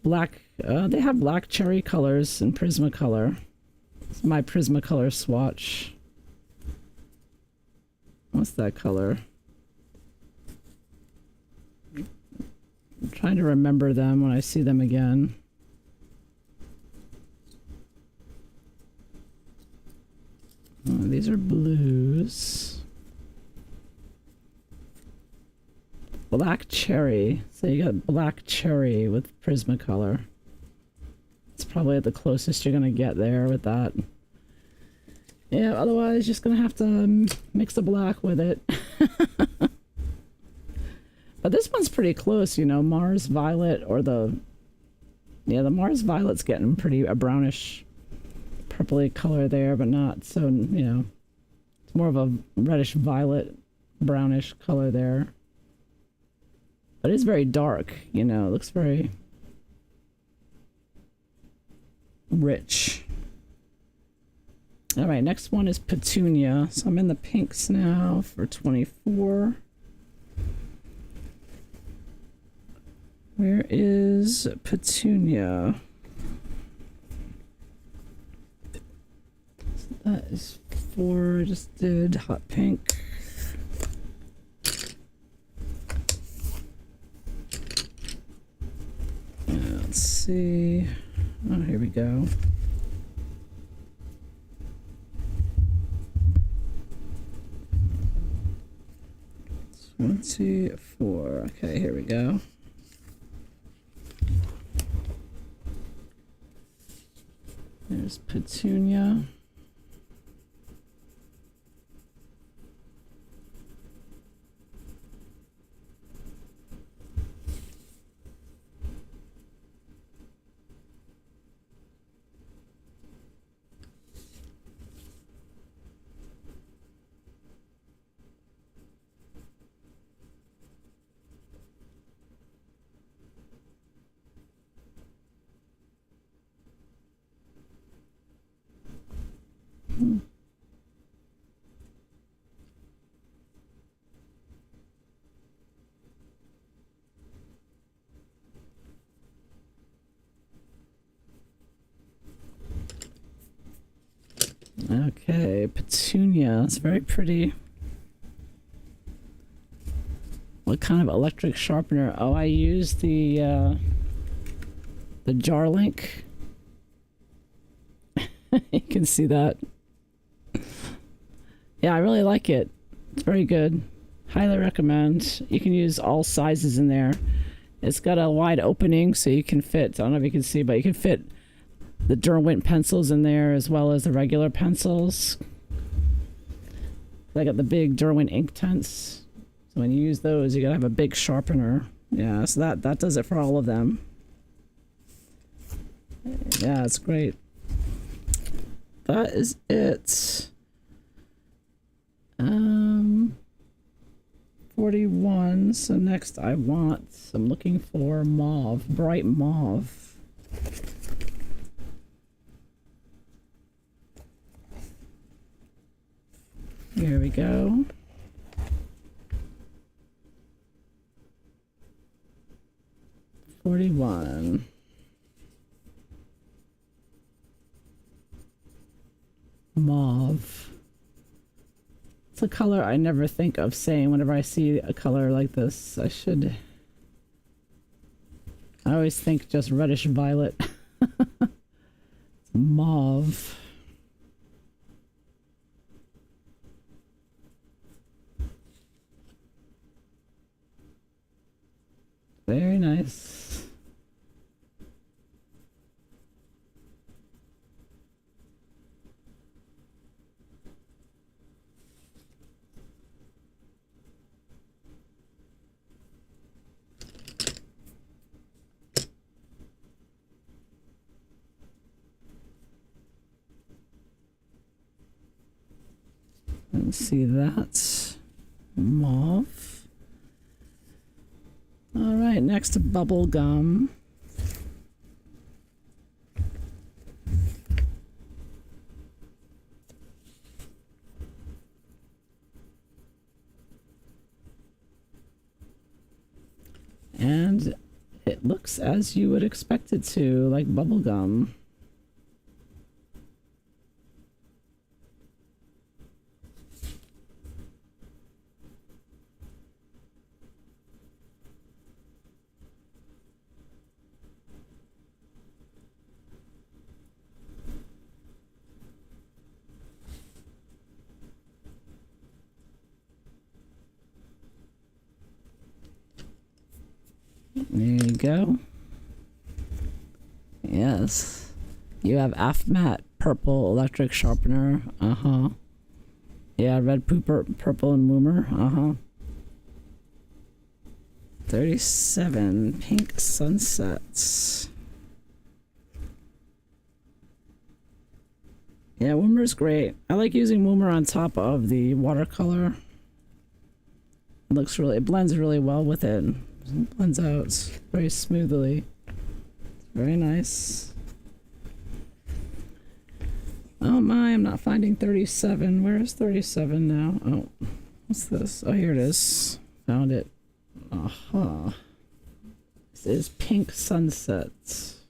Black... they have black cherry colors in Prismacolor. It's my Prismacolor swatch. What's that color? I'm trying to remember them when I see them again. Oh, these are blues. Black cherry. So you got black cherry with Prismacolor. It's probably the closest you're going to get there with that. Yeah, otherwise just going to have to mix the black with it. But this one's pretty close, you know, Mars Violet or the... Yeah, the Mars Violet's getting pretty a brownish, purpley color there, but not so, you know, it's more of a reddish violet, brownish color there. But it's very dark, you know, it looks very rich. All right, next one is Petunia. So I'm in the pinks now for 24. Where is Petunia? So that is 4. I just did hot pink. Let's see. Oh, here we go. It's 1, 2, 4. Okay, here we go. There's Petunia. Okay, Petunia. It's very pretty. What kind of electric sharpener? Oh, I use the jar link. You can see that. Yeah, I really like it. It's very good. Highly recommend. You can use all sizes in there. It's got a wide opening so you can fit, I don't know if you can see, but you can fit the Derwent pencils in there as well as the regular pencils. I got the big Derwent Inktense. So when you use those, you gotta have a big sharpener. Yeah, so that does it for all of them. Yeah, it's great. That is it. 41. So next I'm looking for mauve, bright mauve. Here we go. $41. Mauve. It's a color I never think of saying whenever I see a color like this. I always think just reddish violet. Mauve. Very nice. Let's see that. Mauve. All right, next bubble gum. looks as you would expect it to, like bubblegum. There you go. Yes. You have AFMAT purple electric sharpener. Uh-huh. Yeah, red pooper, purple and Woomer. Uh-huh. 37 pink sunsets. Yeah, Woomer's great. I like using Woomer on top of the watercolor. It looks really, it blends really well with it. It blends out very smoothly. Very nice. Oh my, I'm not finding 37. Where is 37 now? Oh, what's this? Oh, here it is. Found it. Aha. This is Pink Sunsets.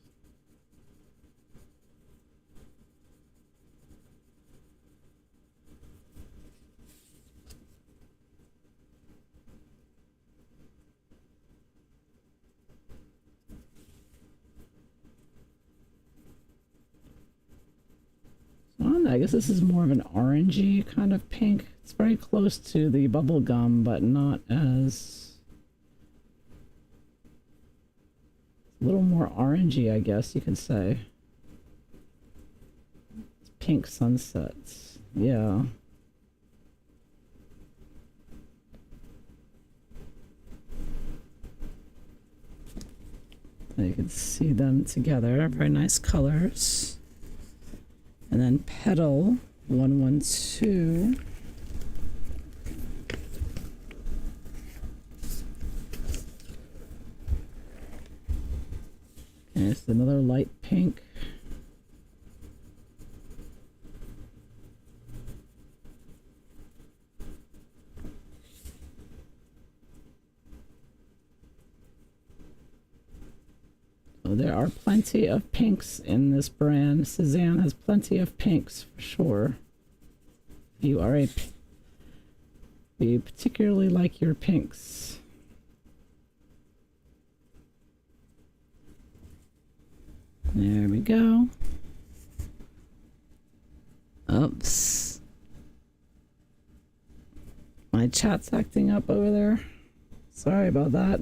I guess this is more of an orangey kind of pink. It's very close to the bubble gum, but not as... a little more orangey, I guess you could say. It's Pink Sunsets. Yeah. You can see them together. Very nice colors. And then Petal 112. And it's another light pink. So there are plenty of pinks in this brand. Cezanne has plenty of pinks for sure. If you are you particularly like your pinks. There we go. Oops. My chat's acting up over there. Sorry about that.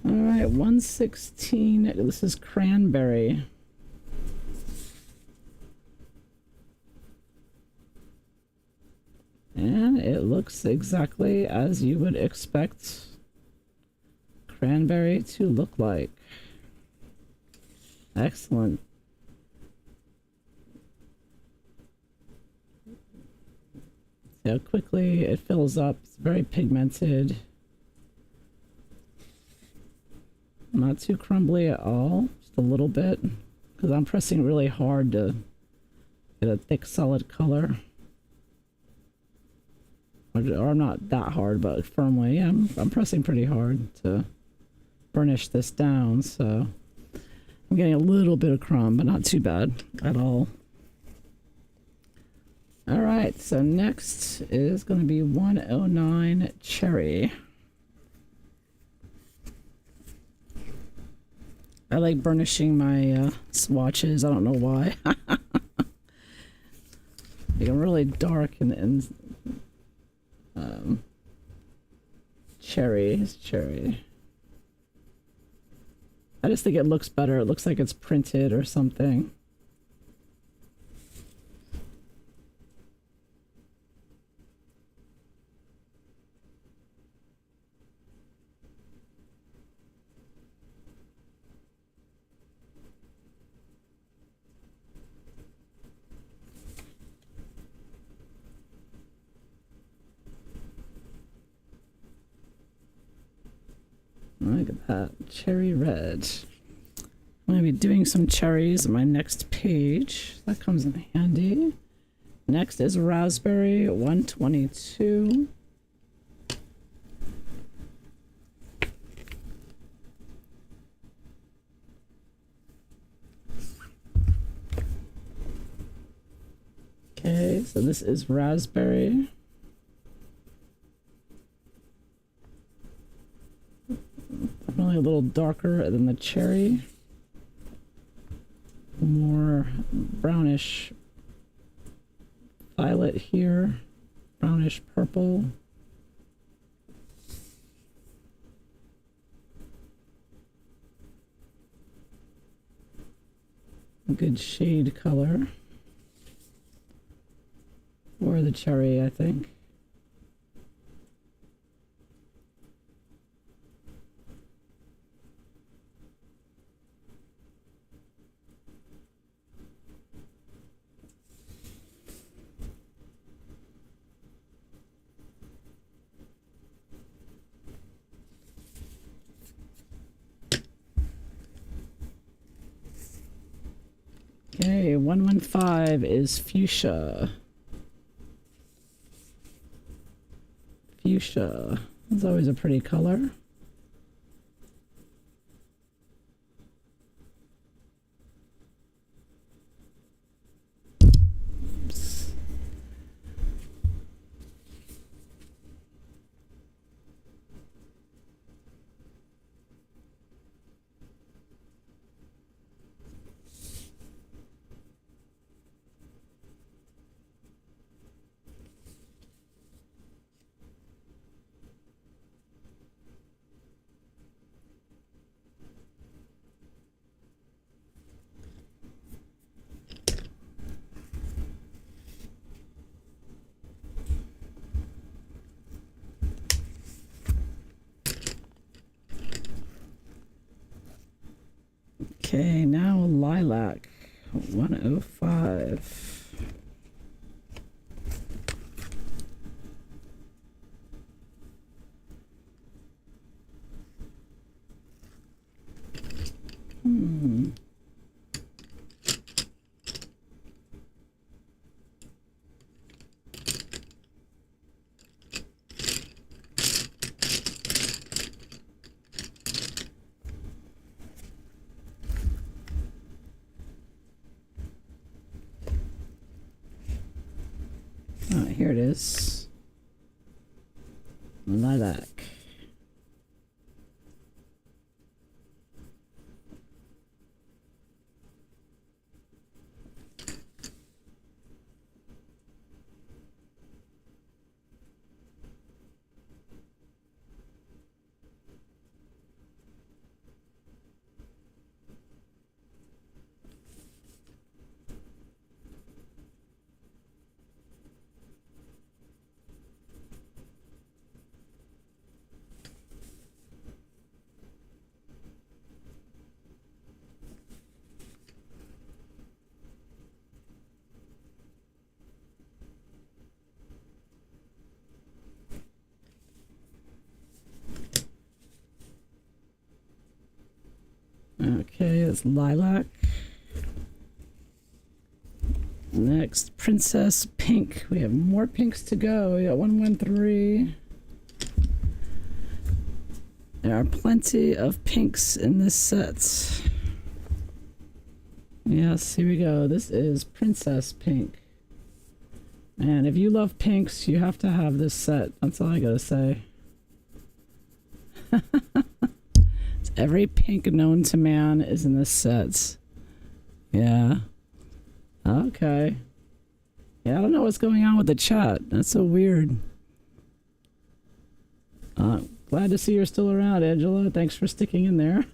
Alright, 116. This is Cranberry. And it looks exactly as you would expect Cranberry to look like. Excellent. See how quickly it fills up. It's very pigmented. Not too crumbly at all, just a little bit, because I'm pressing really hard to get a thick solid color. Or not that hard, but firmly. Yeah, I'm pressing pretty hard to burnish this down, so I'm getting a little bit of crumb, but not too bad at all. Alright, so next is going to be 109 Cherry. I like burnishing my swatches. I don't know why. They get really dark and cherry is cherry. I just think it looks better. It looks like it's printed or something. Look at that, cherry red. I'm going to be doing some cherries on my next page. That comes in handy. Next is Raspberry 122. So this is raspberry. Definitely a little darker than the cherry. More brownish violet here, brownish purple. A good shade color for the cherry, I think. Okay, 115 is fuchsia. Fuchsia. It's always a pretty color. Oops. Okay, now lilac, 105. Here it is. Lilac. Okay, it's lilac. Next, princess pink. We have more pinks to go. We got 113. There are plenty of pinks in this set. Yes, here we go. This is princess pink. And if you love pinks, you have to have this set. That's all I gotta say. Every pink known to man is in this set. Yeah. Okay. Yeah, I don't know what's going on with the chat. That's so weird. Glad to see you're still around, Angela. Thanks for sticking in there.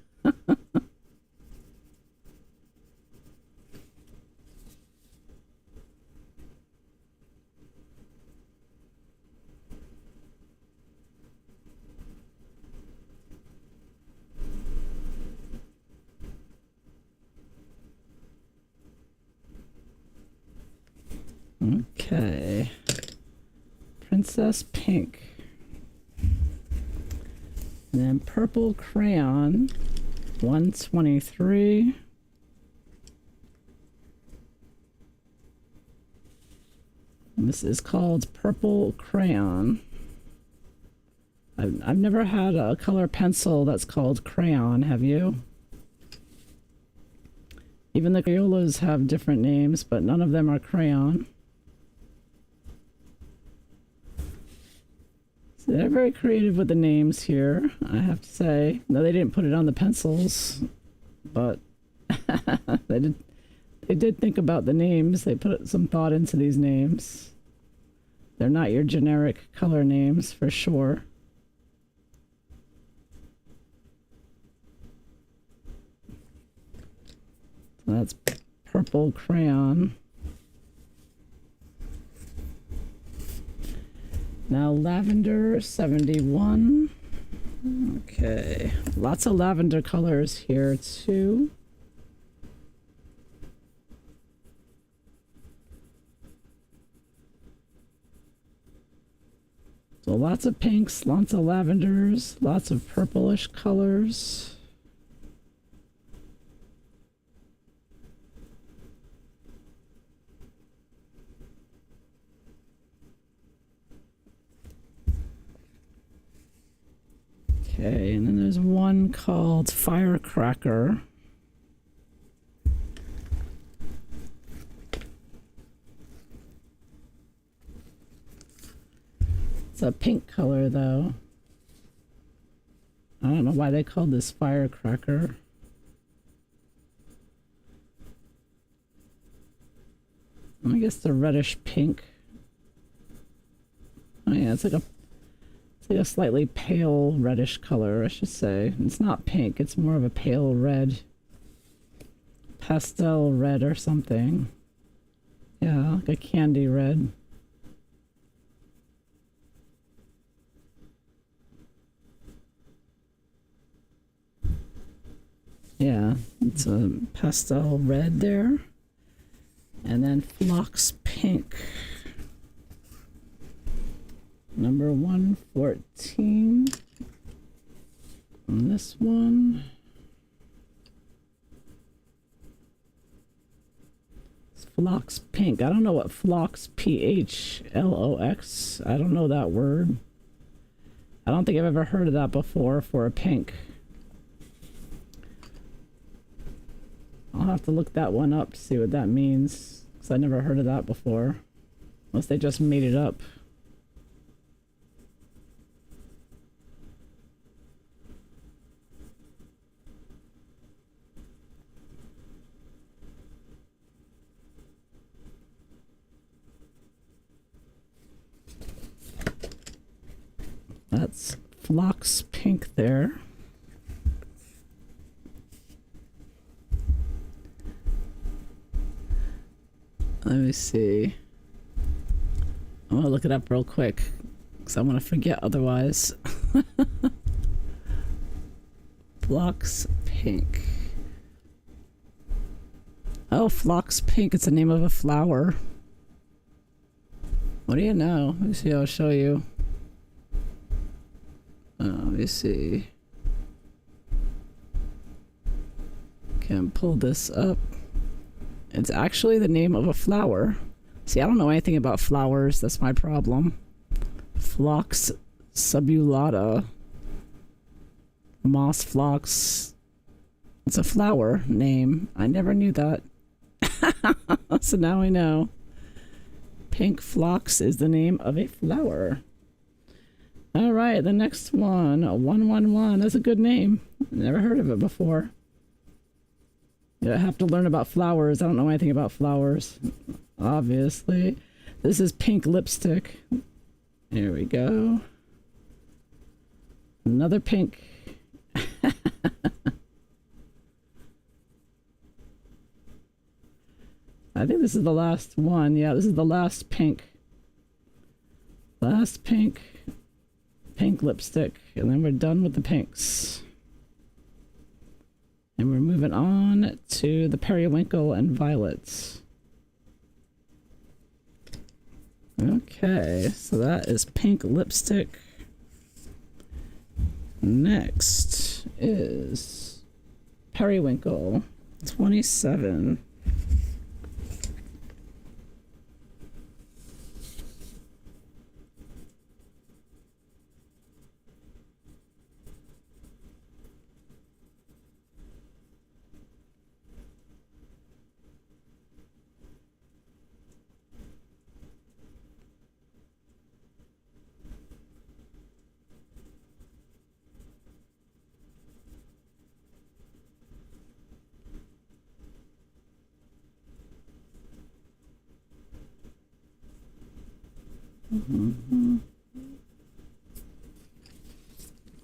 Okay. Princess pink. And then purple crayon, 123. And this is called purple crayon. I've never had a color pencil that's called crayon, have you? Even the Crayolas have different names, but none of them are crayon. So they're very creative with the names here, I have to say. No, they didn't put it on the pencils, but they did think about the names. They put some thought into these names. They're not your generic color names for sure. So that's purple crayon. Now lavender 71. Okay, lots of lavender colors here too. So lots of pinks, lots of lavenders, lots of purplish colors. Okay, and then there's one called Firecracker. It's a pink color though. I don't know why they called this Firecracker. I guess the reddish pink. Oh yeah, it's like a slightly pale reddish color, I should say. It's not pink, it's more of a pale red. Pastel red or something. Yeah, like a candy red. Yeah, it's a pastel red there. And then Phlox Pink. Number 114 on this one. It's Phlox Pink. I don't know what Phlox, Phlox. I don't know that word. I don't think I've ever heard of that before for a pink. I'll have to look that one up to see what that means, because I never heard of that before. Unless they just made it up. That's Phlox Pink there. Let me see. I'm gonna look it up real quick because I want to forget otherwise. Phlox Pink. Oh, Phlox Pink. It's the name of a flower. What do you know? Let me see. I'll show you. Let me see. Can pull this up. It's actually the name of a flower. See, I don't know anything about flowers. That's my problem. Phlox subulata. Moss phlox. It's a flower name. I never knew that. So now I know. Pink phlox is the name of a flower. All right, the next one, 111. That's a good name. Never heard of it before. I have to learn about flowers. I don't know anything about flowers, obviously. This is pink lipstick. Here we go. Another pink. I think this is the last one. Yeah, this is the last pink. Last pink. Pink lipstick. And then we're done with the pinks. And we're moving on to the periwinkle and violets. Okay, so that is pink lipstick. Next is periwinkle 27.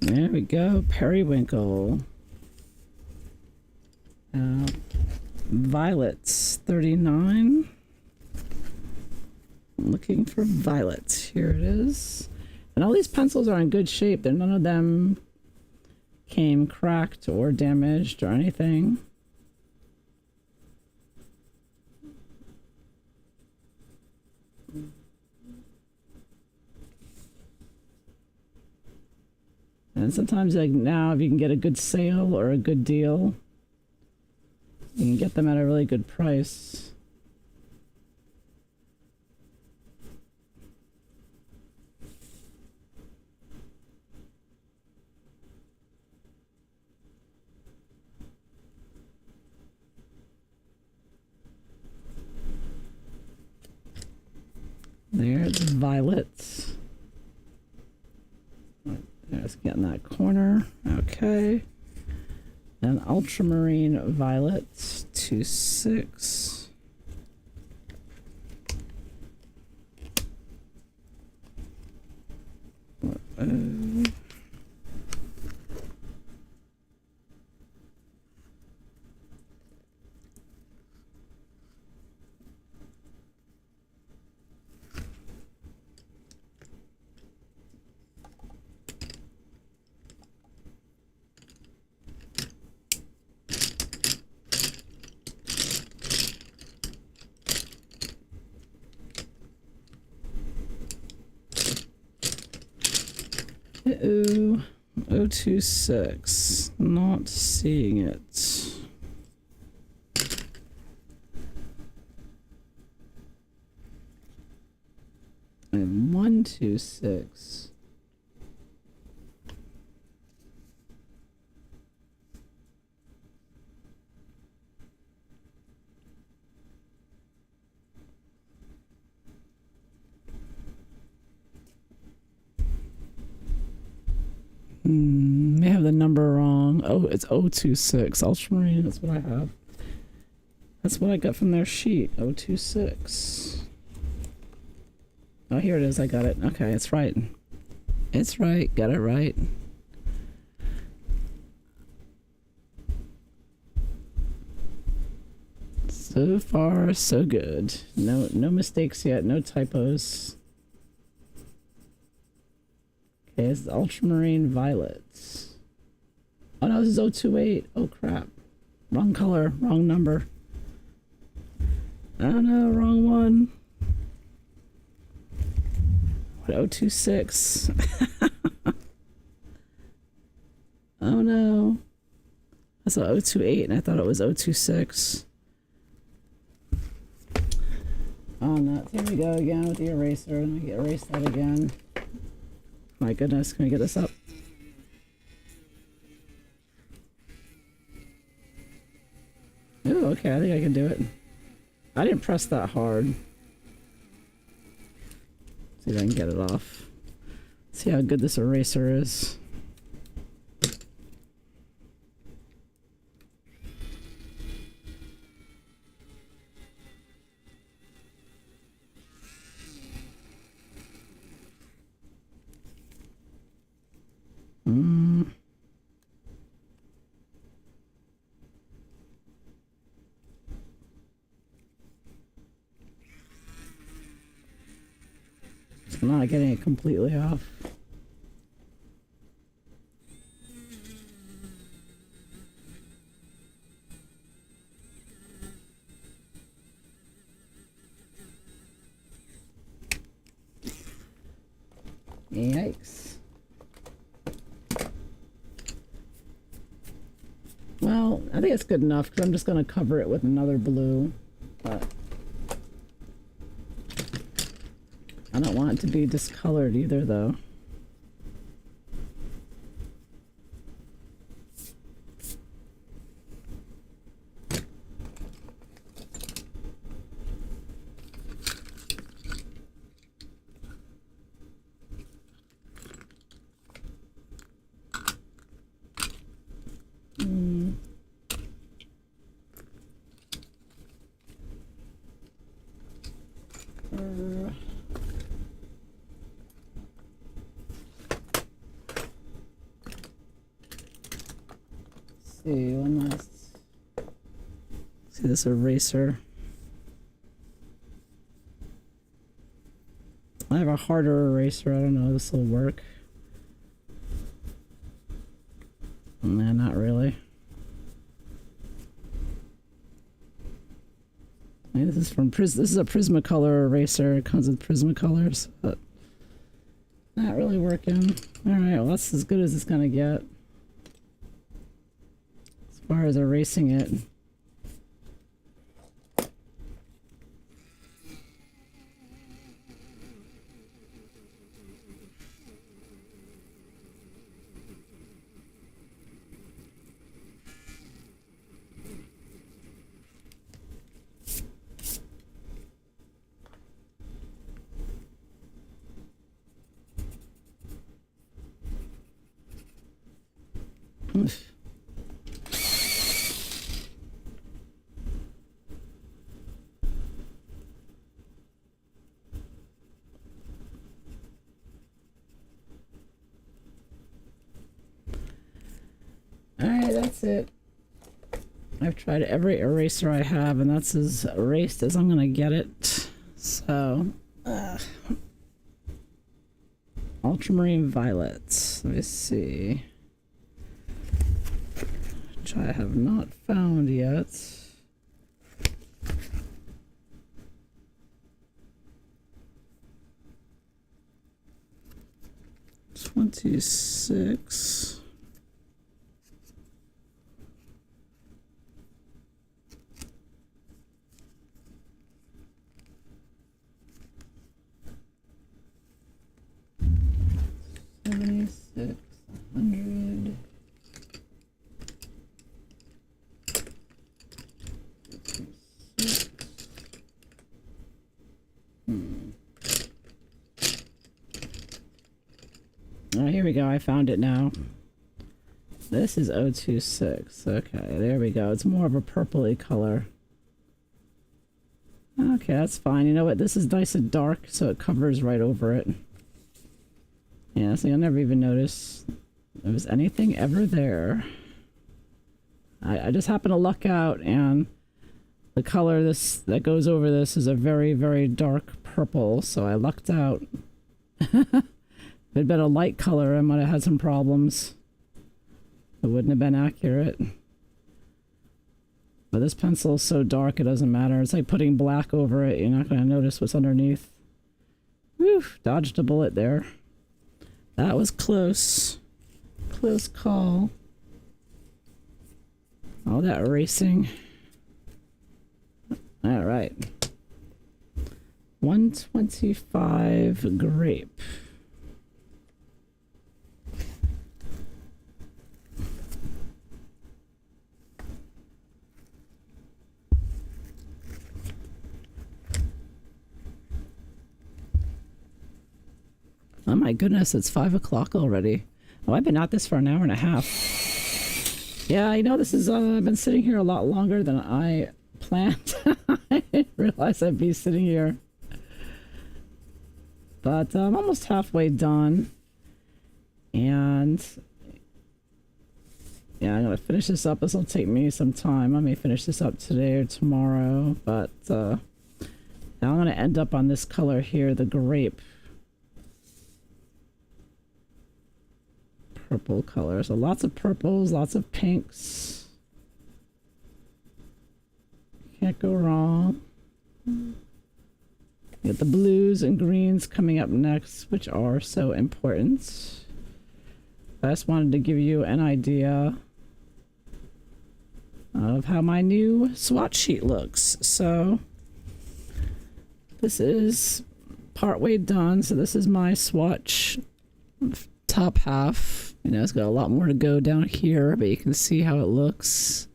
There we go, periwinkle. Violets, 39. I'm looking for violets. Here it is. And all these pencils are in good shape. None of them came cracked or damaged or anything. And sometimes, like now, if you can get a good sale or a good deal, you can get them at a really good price. There's violets. Let's get in that corner. Okay. And ultramarine violets, 2-6. Uh-oh. 026. Not seeing it. And 126. May have the number wrong. Oh, it's 026. Ultramarine, that's what I have. That's what I got from their sheet. 026. Oh, here it is. I got it. Okay, it's right. It's right. Got it right. So far, so good. No mistakes yet. No typos. Okay, it's ultramarine violets. Oh no, this is 028. Oh crap. Wrong color, wrong number. Oh no, wrong one. What, 026? Oh no. I saw 028 and I thought it was 026. Oh no, here we go again with the eraser. Let me erase that again. My goodness, can we get this up? Oh, okay, I think I can do it. I didn't press that hard. See if I can get it off. See how good this eraser is. I'm not getting it completely off. Yikes. Well, I think it's good enough because I'm just going to cover it with another blue. But I don't want it to be discolored either, though. see, one last. See this eraser. I have a harder eraser. I don't know if this will work. Nah, not really. This is from this is a Prismacolor eraser. It comes with Prismacolors, but not really working. All right, well that's as good as it's gonna get as far as erasing it. Alright, that's it. I've tried every eraser I have, and that's as erased as I'm gonna get it. So, Ultramarine Violet. Let me see. Which I have not found yet. $26. $7,600. Oh, here we go. I found it now. This is 026. Okay, there we go. It's more of a purpley color. Okay, that's fine. You know what? This is nice and dark, so it covers right over it. Yeah, so you'll never even notice there was anything ever there. I just happen to luck out, and the color that goes over this is a very, very dark purple, so I lucked out. If it had been a light color, I might have had some problems. It wouldn't have been accurate. But this pencil is so dark, it doesn't matter. It's like putting black over it. You're not going to notice what's underneath. Whew, dodged a bullet there. That was close. Close call. All that erasing. All right. 125 grape. Oh my goodness, it's 5 o'clock already. Oh, I've been at this for an hour and a half. Yeah, I know this is, I've been sitting here a lot longer than I planned. I didn't realize I'd be sitting here. But I'm almost halfway done. And yeah, I'm going to finish this up. This will take me some time. I may finish this up today or tomorrow. But now I'm going to end up on this color here, the grape. Purple color. So lots of purples, lots of pinks. Can't go wrong. Get the blues and greens coming up next, which are so important. I just wanted to give you an idea of how my new swatch sheet looks. So this is partway done. So this is my swatch top half. You know, it's got a lot more to go down here, but you can see how it looks.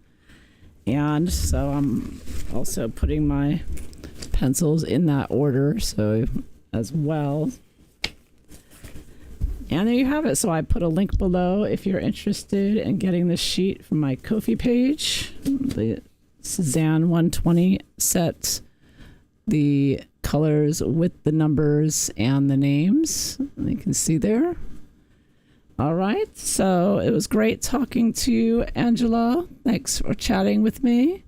And so I'm also putting my pencils in that order, so as well. And there you have it. So I put a link below if you're interested in getting this sheet from my Ko-fi page. The Cezanne 120 set, the colors with the numbers and the names. You can see there. All right. So it was great talking to you, Angela. Thanks for chatting with me.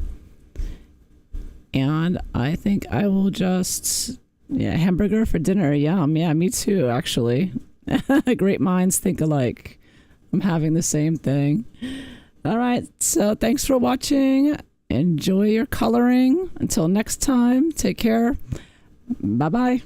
And I think I will just, yeah, hamburger for dinner. Yum. Yeah, me too, actually. Great minds think alike. I'm having the same thing. All right. So thanks for watching. Enjoy your coloring. Until next time, take care. Bye-bye.